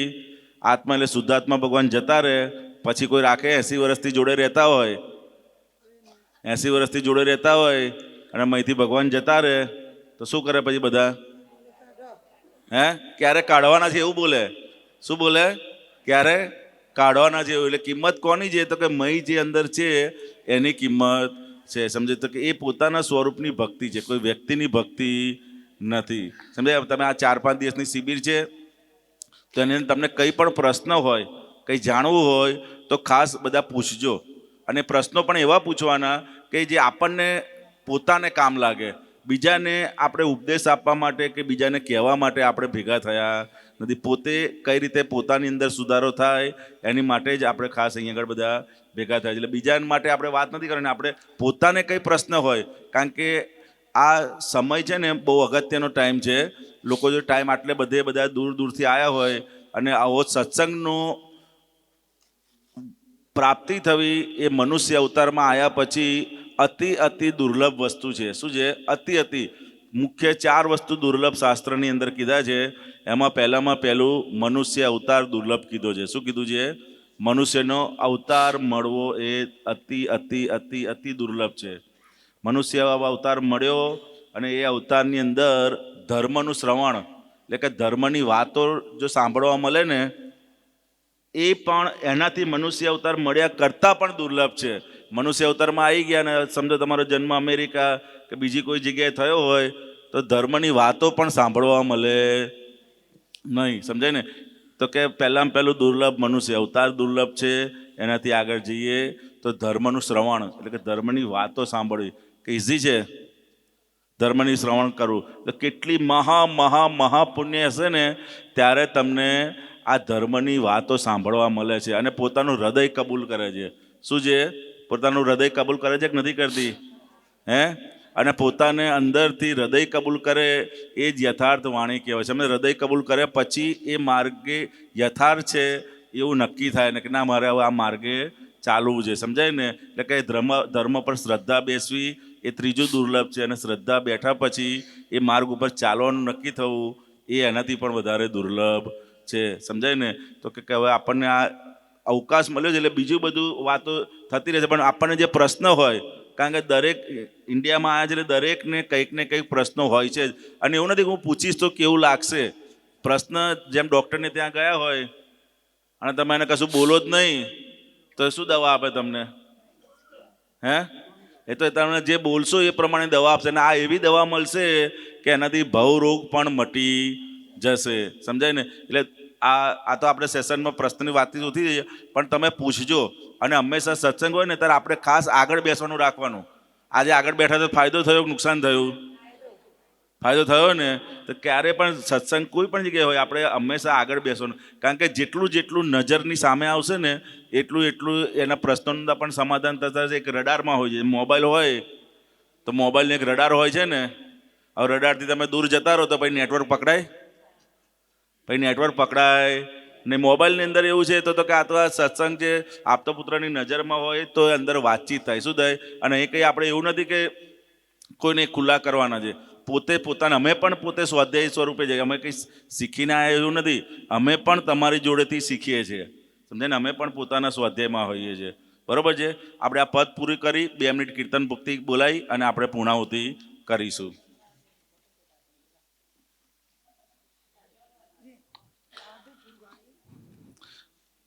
આત્મા એટલે શુદ્ધાત્મા ભગવાન જતા રહે, પછી કોઈ રાખે 80 વર્ષથી જોડે રહેતા હોય, 80 વર્ષથી જોડે રહેતા હોય અને અહીંથી ભગવાન જતા રહે તો શું કરે પછી બધા? ક્યારે કાઢવાના છે એવું બોલે. શું બોલે? ક્યારે કાઢવાના છે એવું. એટલે કિંમત કોની છે? તો કે મય જે અંદર છે એની કિંમત છે, સમજે? તો કે એ પોતાના સ્વરૂપની ભક્તિ છે, કોઈ વ્યક્તિની ભક્તિ નથી, સમજાય? તમે આ 4-5 દિવસની શિબિર છે તો એને તમને કંઈ પણ પ્રશ્ન હોય, કંઈ જાણવું હોય તો ખાસ બધા પૂછજો. અને પ્રશ્નો પણ એવા પૂછવાના કે જે આપણને પોતાને કામ લાગે. બીજાને આપણે ઉપદેશ આપવા માટે કે બીજાને કહેવા માટે આપણે ભેગા થયા નથી. પોતે કઈ રીતે પોતાની અંદર સુધારો થાય એની માટે જ આપણે ખાસ અહીં આગળ બધા ભેગા થાય. એટલે બીજા માટે આપણે વાત નથી કરવાની, આપણે પોતાને કંઈ પ્રશ્ન હોય. કારણ કે આ સમય છે ને બહુ અગત્યનો ટાઈમ છે. લોકો જો ટાઈમ આટલે બધે બધા દૂર દૂરથી આવ્યા હોય અને આવો સત્સંગનો પ્રાપ્તિ થવી એ મનુષ્ય અવતારમાં આવ્યા પછી અતિ દુર્લભ વસ્તુ છે. શું છે? અતિ મુખ્ય 4 વસ્તુ દુર્લભ શાસ્ત્રની અંદર કીધા છે. એમાં પહેલું મનુષ્ય અવતાર દુર્લભ કીધો છે. શું કીધું છે? મનુષ્યનો અવતાર મળવો એ અતિ દુર્લભ છે. મનુષ્ય અવતાર મળ્યો અને એ અવતારની અંદર ધર્મનું શ્રવણ એટલે કે ધર્મની વાતો જો સાંભળવા મળે ને એ પણ એનાથી મનુષ્ય અવતાર મળ્યા કરતાં પણ દુર્લભ છે. મનુષ્ય અવતારમાં આવી ગયા ને સમજો તમારો જન્મ અમેરિકા કે બીજી કોઈ જગ્યાએ થયો હોય તો ધર્મની વાતો પણ સાંભળવા મળે નહીં, સમજાય ને? તો કે પહેલાં દુર્લભ મનુષ્ય અવતાર દુર્લભ છે. એનાથી આગળ જઈએ તો ધર્મનું શ્રવણ એટલે કે ધર્મની વાતો સાંભળવી કે ઇઝી છે ધર્મની શ્રવણ કરવું. તો કેટલી મહા પુણ્ય હશે ને ત્યારે તમને આ ધર્મની વાતો સાંભળવા મળે છે અને પોતાનું હૃદય કબૂલ કરે છે. શું છે? પોતાનું હૃદય કબૂલ કરે છે કે નથી કરતી? અને પોતાને અંદરથી હૃદય કબૂલ કરે એ જ યથાર્થ વાણી કહેવાય છે. અમે હૃદય કબૂલ કરે પછી એ માર્ગે યથાર્થ છે એવું નક્કી થાય ને કે ના મારે હવે આ માર્ગે ચાલવું છે, સમજાય ને? એટલે કે ધર્મ પર શ્રદ્ધા બેસવી એ ત્રીજું દુર્લભ છે. અને શ્રદ્ધા બેઠા પછી એ માર્ગ ઉપર ચાલવાનું નક્કી થવું એ એનાથી પણ વધારે દુર્લભ છે, સમજાય ને? તો કે હવે આપણને આ અવકાશ મળ્યો છે એટલે બીજું બધું વાતો થતી રહેશે. પણ આપણને જે પ્રશ્ન હોય, કારણ કે દરેક ઇન્ડિયામાં આવ્યા છે એટલે દરેકને કંઈક ને કંઈક પ્રશ્નો હોય છે. અને એવું નથી કે હું પૂછીશ તો કેવું લાગશે. પ્રશ્ન જેમ ડૉક્ટરને ત્યાં ગયા હોય અને તમે એને કશું બોલો જ નહીં તો શું દવા આપે તમને? એ તો તમે જે બોલશો એ પ્રમાણે દવા આપશે. અને આ એવી દવા મળશે કે એનાથી ભવરોગ પણ મટી જશે, સમજાય ને? એટલે આ તો આપણે સેશનમાં પ્રશ્નની વાતથી ઓછી જઈએ, પણ તમે પૂછજો. અને હંમેશા સત્સંગ હોય ને ત્યારે આપણે ખાસ આગળ બેસવાનું રાખવાનું. આજે આગળ બેઠા તો ફાયદો થયો કે નુકસાન થયું? ફાયદો થયો ને? તો ક્યારે પણ સત્સંગ કોઈ પણ જગ્યાએ હોય આપણે હંમેશા આગળ બેસવાનું. કારણ કે જેટલું નજરની સામે આવશે ને એટલું એના પ્રશ્નોનું પણ સમાધાન થતા. એક રડારમાં હોય છે, મોબાઈલ હોય તો મોબાઈલને એક રડાર હોય છે ને. હવે રડારથી તમે દૂર જતા રહો તો પછી નેટવર્ક પકડાય ને. મોબાઈલની અંદર એવું છે તો કે આ તો આ સત્સંગ જે આપતો પુત્રની નજરમાં હોય તો અંદર વાતચીત થાય. શું થાય? અને એ કંઈ આપણે એવું નથી કે કોઈને ખુલ્લા કરવાના છે. અમે પણ પોતે સ્વાધ્યાય સ્વરૂપે છે. અમે કંઈ શીખીને આવ્યા એવું નથી. અમે પણ તમારી જોડેથી શીખીએ છીએ, સમજે ને? અમે પણ પોતાના સ્વાધ્યાયમાં હોઈએ છીએ, બરોબર છે? આપણે આ પદ પૂરી કરી 2 મિનિટ કીર્તન ભક્તિ બોલાવી અને આપણે પૂર્ણાહુતિ કરીશું.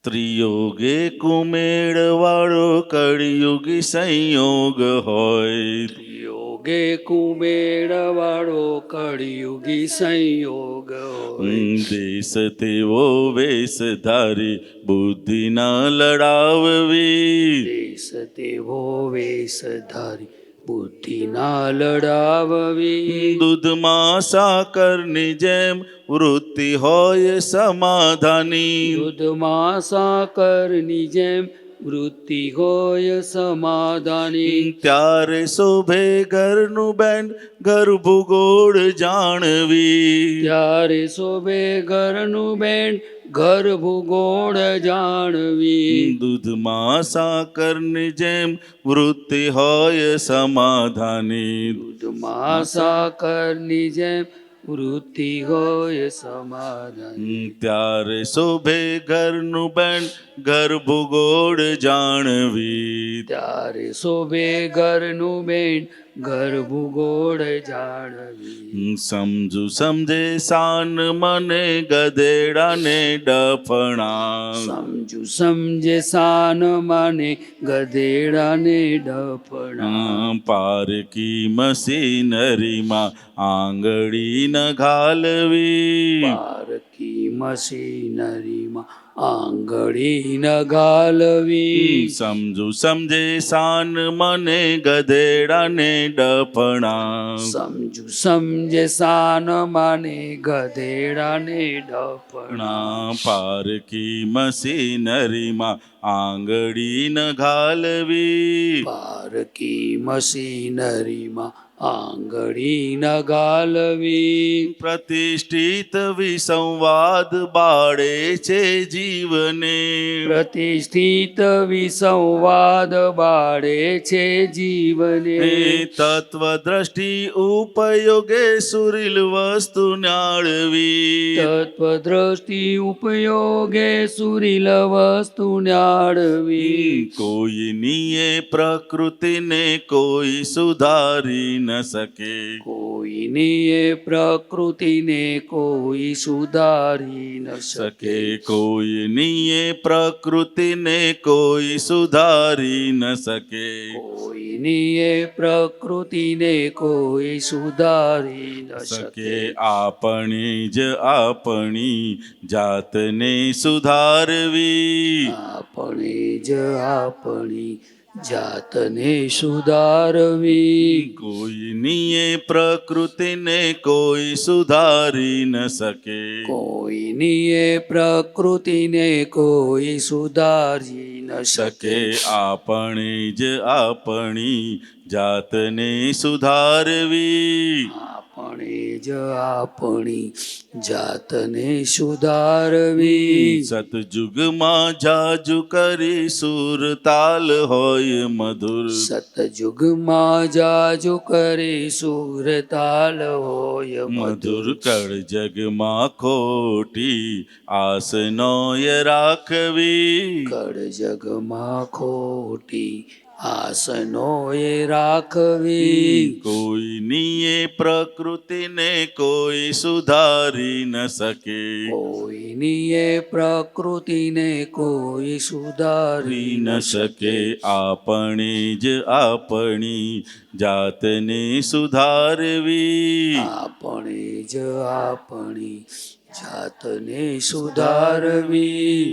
ત્રિયોગે કુમેળ વાળો કળિયુગી સંયોગ હોય. યોગે કુમેળવાળો કળિયુગી સંયોગ હોય. દેશ તેવો વેશ ધારી બુદ્ધિ ના લડાવવી. દેશ તેવો વેશ ધારી બુદ્ધિ ના લડાવવી. દૂધમાં સાકરની જેમ વૃત્તિ હોય સમાધાની. દૂધમાં સાકરની જેમ વૃત્તિ હોય સમાધાની. ત્યારે શોભે ઘરનું બેન ગર્ભગોળ જાણવી. ત્યારે શોભે ઘરનું બેન ઘર ભૂગોળ જાણવી. દૂધમાં સાકરની જેમ વૃત્તિ હોય સમાધાની. દૂધમાં સાકરની જેમ વૃત્તિ હોય સમાધાન. ત્યારે શોભે ઘરનું બેન ગર્ભગોળ જાણવી. ત્યારે શોભે ઘરનું બેન ઘર ભૂગોળ જાણવી. સમજુ સમજે શાન મને ગધેડાને ડફણા. સમજુ સમજે સાન માને ગધેડાને ડફણા. પારકી મશીનરીમાં આંગળી ન ઘાલવી. પારકી મશીનરીમાં આંગળી ન ગાલવી. સમજુ સમજે શાન મને ગધેડાને ડફણા. સમજુ સમજે સાન માને ગધેડાને ડફણા. પારકી મશીનરીમાં આંગળી ન ઘાલવી. પારકી મશીનરીમાં આંગળી ન ગાલવી. પ્રતિષ્ઠિત વિસંવાદ બાળે છે જીવને. પ્રતિષ્ઠિત વિસંવાદ બાળે છે જીવને. તત્વદ્રષ્ટિ ઉપયોગે સુરીલ વસ્તુ ન્યાળવી. તત્વદ્રષ્ટિ ઉપયોગે સુરીલ વસ્તુ ન્યાળવી. કોઈની એ પ્રકૃતિને કોઈ સુધારી ન શકે. કોઈની એ પ્રકૃતિને કોઈ સુધારી ન શકે. કોઈની એ પ્રકૃતિને કોઈ સુધારી ન શકે. કોઈની એ પ્રકૃતિને કોઈ સુધારી ન શકે. આપણી જ આપણી જાતને સુધારવી. આપણે જ આપણી જાતને સુધારવી. કોઈની એ પ્રકૃતિને કોઈ સુધારી ન શકે. કોઈની એ પ્રકૃતિને કોઈ સુધારી ન શકે. આપણે જ આપણી જાતને સુધારવી. આપણે જ આપણી જાતને સુધારવી. સતયુગમાં જાજુ કરી સુરતાલ હોય મધુર. સતયુગમાં જાજુ કરી સુરતાલ હોય મધુર મધુર. કળ જગમાં ખોટી આસનોય રાખવી. કળ જગમાં ખોટી આસનોએ રાખવી. કોઈની એ પ્રકૃતિને કોઈ સુધારી ન શકે. કોઈની એ પ્રકૃતિને કોઈ સુધારી ન શકે. આપણે જ આપણી જાતને સુધારવી. આપણે જ આપણી જાતને સુધારવી.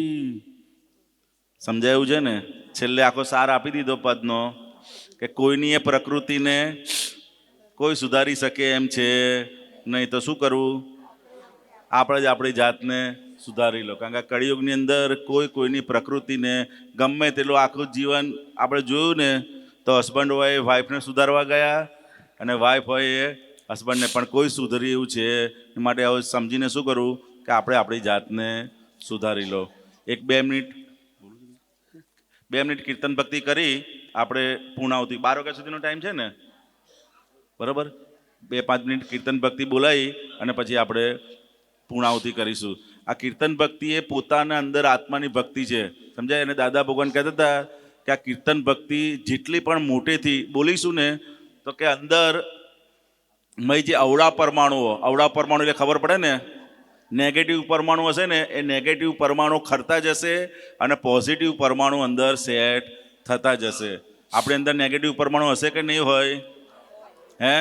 સમજાયું છે ને? છેલ્લે આખો સાર આપી દીધો પદનો કે કોઈની એ પ્રકૃતિને કોઈ સુધારી શકે એમ છે નહીં, તો શું કરવું? આપણે જ આપણી જાતને સુધારી લો. કારણ કે કળિયુગની અંદર કોઈની પ્રકૃતિને ગમે તેટલું આખું જીવન આપણે જોયું ને, તો હસબન્ડ હોય એ વાઈફને સુધારવા ગયા અને વાઈફ હોય એ હસબન્ડને, પણ કોઈ સુધરી એવું છે. એ માટે હવે સમજીને શું કરવું કે આપણે આપણી જાતને સુધારી લો. 2 મિનિટ કીર્તન ભક્તિ કરી આપણે પૂર્ણાવતી 12 વાગ્યા સુધીનો ટાઈમ છે ને, બરાબર? 2-5 મિનિટ કીર્તન ભક્તિ બોલાવી અને પછી આપણે પૂર્ણાવતી કરીશું. આ કીર્તન ભક્તિ એ પોતાના અંદર આત્માની ભક્તિ છે, સમજાય? અને દાદા ભગવાન કહેતા હતા કે આ કીર્તન ભક્તિ જેટલી પણ મોટેથી બોલીશું ને, તો કે અંદર મય જે અવળા પરમાણુઓ એટલે ખબર પડે ને નેગેટિવ પરમાણુ હશે ને એ નેગેટિવ પરમાણુ ખરતા જશે અને પોઝિટિવ પરમાણુ અંદર સેટ થતા જશે. આપણી અંદર નેગેટિવ પરમાણુ હશે કે નહીં હોય? હે?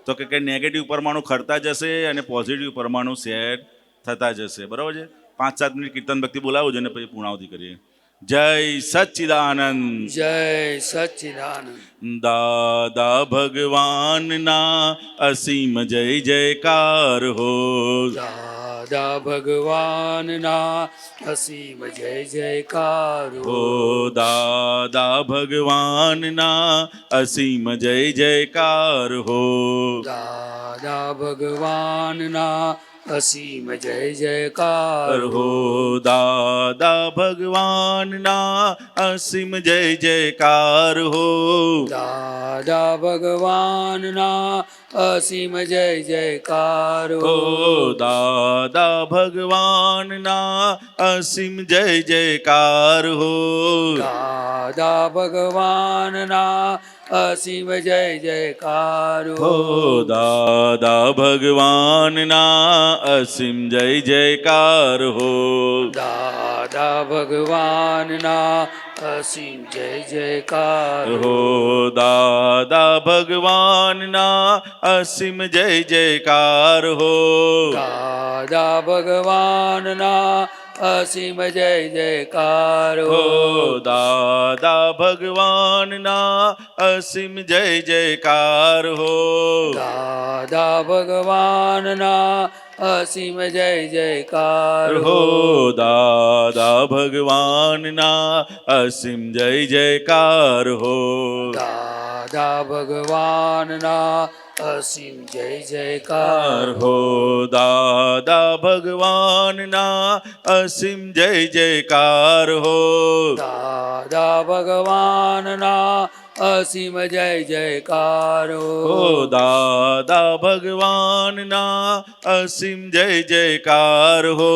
તો કે નેગેટિવ પરમાણુ ખરતા જશે અને પોઝિટિવ પરમાણુ સેટ થતા જશે. બરાબર છે? 5-7 મિનિટ કીર્તન ભક્તિ બોલાવો છો ને પછી પૂર્ણાવતી કરીએ. જય સચ્ચિદાનંદ. જય સચ્ચિદાનંદ. દાદા ભગવાનના અસીમ જય જયકાર હો. દાદા ભગવાનના અસીમ જય જયકાર હો દાદા ભગવાનના અસીમ જય જયકાર હો. દાદા ભગવાનના અસીમ જય જયકાર હો દાદા ભગવાનના અસીમ જય જયકાર હો. દાદા ભગવાનના અસીમ જય જયકાર હો દાદા ભગવાનના અસીમ જય જયકાર હો. દાદા ભગવાનના અસીમ જય જયકાર હો દાદા ભગવાનના અસીમ જય જયકાર હો. દાદા ભગવાનના અસીમ જય જયકાર હો દાદા ભગવાનના અસીમ જય જયકાર હો. દાદા ભગવાનના અસીમ જય જયકાર હો દાદા ભગવાનના અસીમ જય જયકાર હો. દાદા ભગવાનના અસીમ જય જયકાર હો દાદા ભગવાનના અસીમ જય જયકાર હો. દાદા ભગવાનના અસીમ જય જયકાર હો દાદા ભગવાનના અસીમ જય જયકાર હો. દાદા ભગવાનના અસીમ જય જયકાર હો દાદા ભગવાનના અસીમ જય જયકાર હો.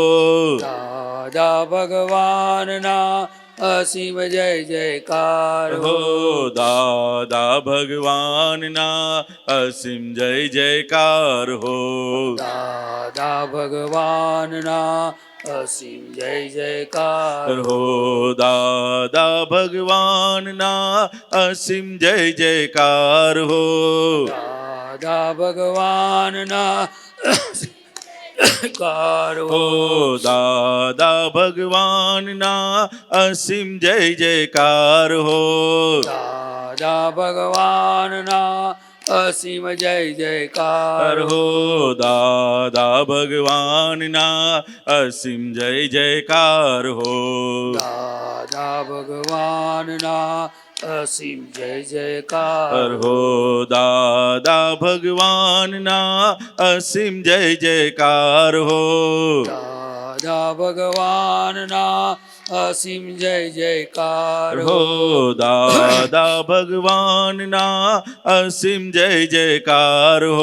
દાદા ભગવાનના અસીમ જય જયકાર હો દાદા ભગવાનના અસીમ જય જયકાર હો. દાદા ભગવાનના અસીમ જય જયકાર હો દાદા ભગવાનના અસીમ જય જયકાર હો. દાદા ભગવાનના જયકાર હો દાદા ભગવાનના અસીમ જય જયકાર હો. દાદા ભગવાનના અસીમ જય જયકાર હો દાદા ભગવાનના અસીમ જય જયકાર હો. દાદા ભગવાનના અસીમ જય જયકાર હો દાદા ભગવાનના અસીમ જય જયકાર હો. દાદા ભગવાનના અસીમ જય જયકાર હો દાદા ભગવાનના અસીમ જય જયકાર હો.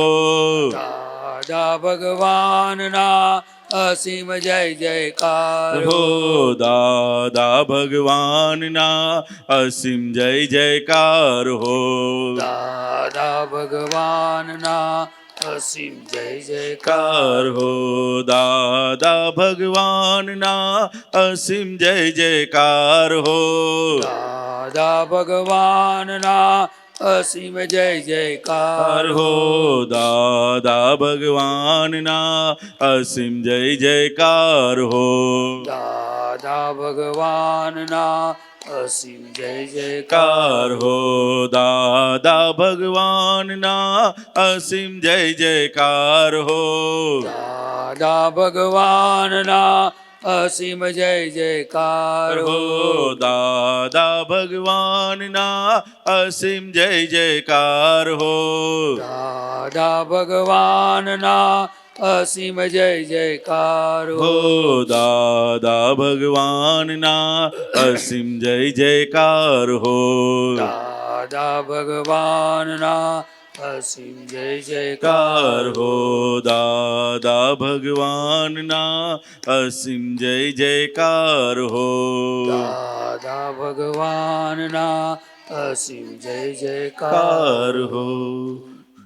દાદા ભગવાનના અસીમ જય જયકાર હો દાદા ભગવાનના અસીમ જય જયકાર હો. દાદા ભગવાનના અસીમ જય જયકાર કાર હો દાદા ભગવાનના અસીમ જય જયકાર હો. દાદા ભગવાનના અસીમ જય જયકાર હો દાદા ભગવાનના અસીમ જય જયકાર હો. દાદા ભગવાનના અસીમ જય જયકાર કાર હો દાદા ભગવાનના અસીમ જય જયકાર હો. દાદા ભગવાનના અસીમ જય જયકાર હો દાદા ભગવાનના અસીમ જય જયકાર હો. દાદા ભગવાનના અસીમ જય જયકાર હો દાદા ભગવાનના અસીમ જય જયકાર હો. દાદા ભગવાનના અસીમ જય જયકાર કાર હો દાદા ભગવાનના અસીમ જય જયકાર હો. દાદા ભગવાનના અસીમ જય જયકાર કાર હો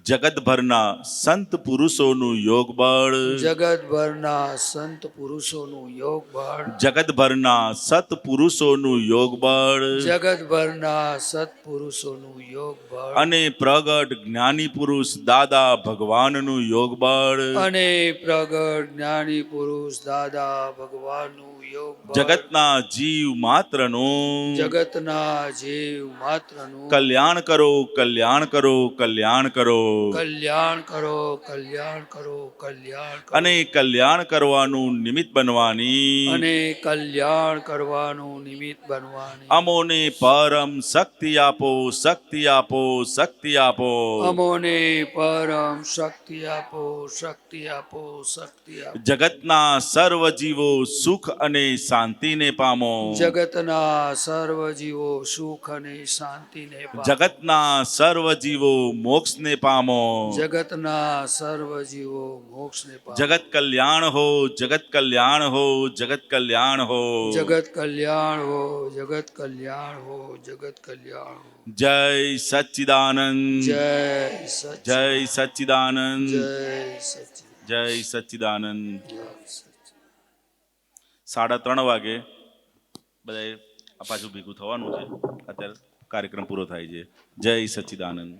જગતભરના સંત પુરુષોનું યોગ બળ, જગતભરના સંત પુરુષોનું યોગ બળ, જગતભરના સત્પુરુષોનું યોગ બળ, જગતભરના સત્પુરુષોનું યોગ બળ, અને પ્રગટ જ્ઞાની પુરુષ દાદા ભગવાનનું યોગ બળ, અને પ્રગટ જ્ઞાની પુરુષ દાદા ભગવાનનું યોગ બળ, જગતના જીવ માત્રનું જગતના જીવ માત્રનું કલ્યાણ કરો, કલ્યાણ કરો, કલ્યાણ કરો. કલ્યાણ કરો, કલ્યાણ કરો, કલ્યાણ કરો, અને કલ્યાણ કરવાનું નિમિત્ત બનવાની અને કલ્યાણ કરવાનું નિમિત્ત બનવાની અમોને પરમ શક્તિ આપો, શક્તિ આપો, શક્તિ આપો. અમોને પરમ શક્તિ આપો, શક્તિ આપો, શક્તિ આપો. જગતના સર્વ જીવો સુખ અને શાંતિને પામો, જગતના સર્વ જીવો સુખ અને શાંતિને પામો. જગતના સર્વ જીવો મોક્ષને પામો. જગતના સર્વ જીવો મોક્ષને પામો. જગત કલ્યાણ હો, જગત કલ્યાણ હો, જગત કલ્યાણ હો. જગત કલ્યાણ હો, જગત કલ્યાણ હો, જગત કલ્યાણ હો. જય સચ્ચિદાનંદ, જય જય સચ્ચિદાનંદ, જય સચિદાનંદ. જય સચ્ચિદાનંદ. 3:30 વાગે બધાએ આ પાછું ભેગું થવાનું છે. અત્યારે કાર્યક્રમ પૂરો થાય છે. જય સચ્ચિદાનંદ.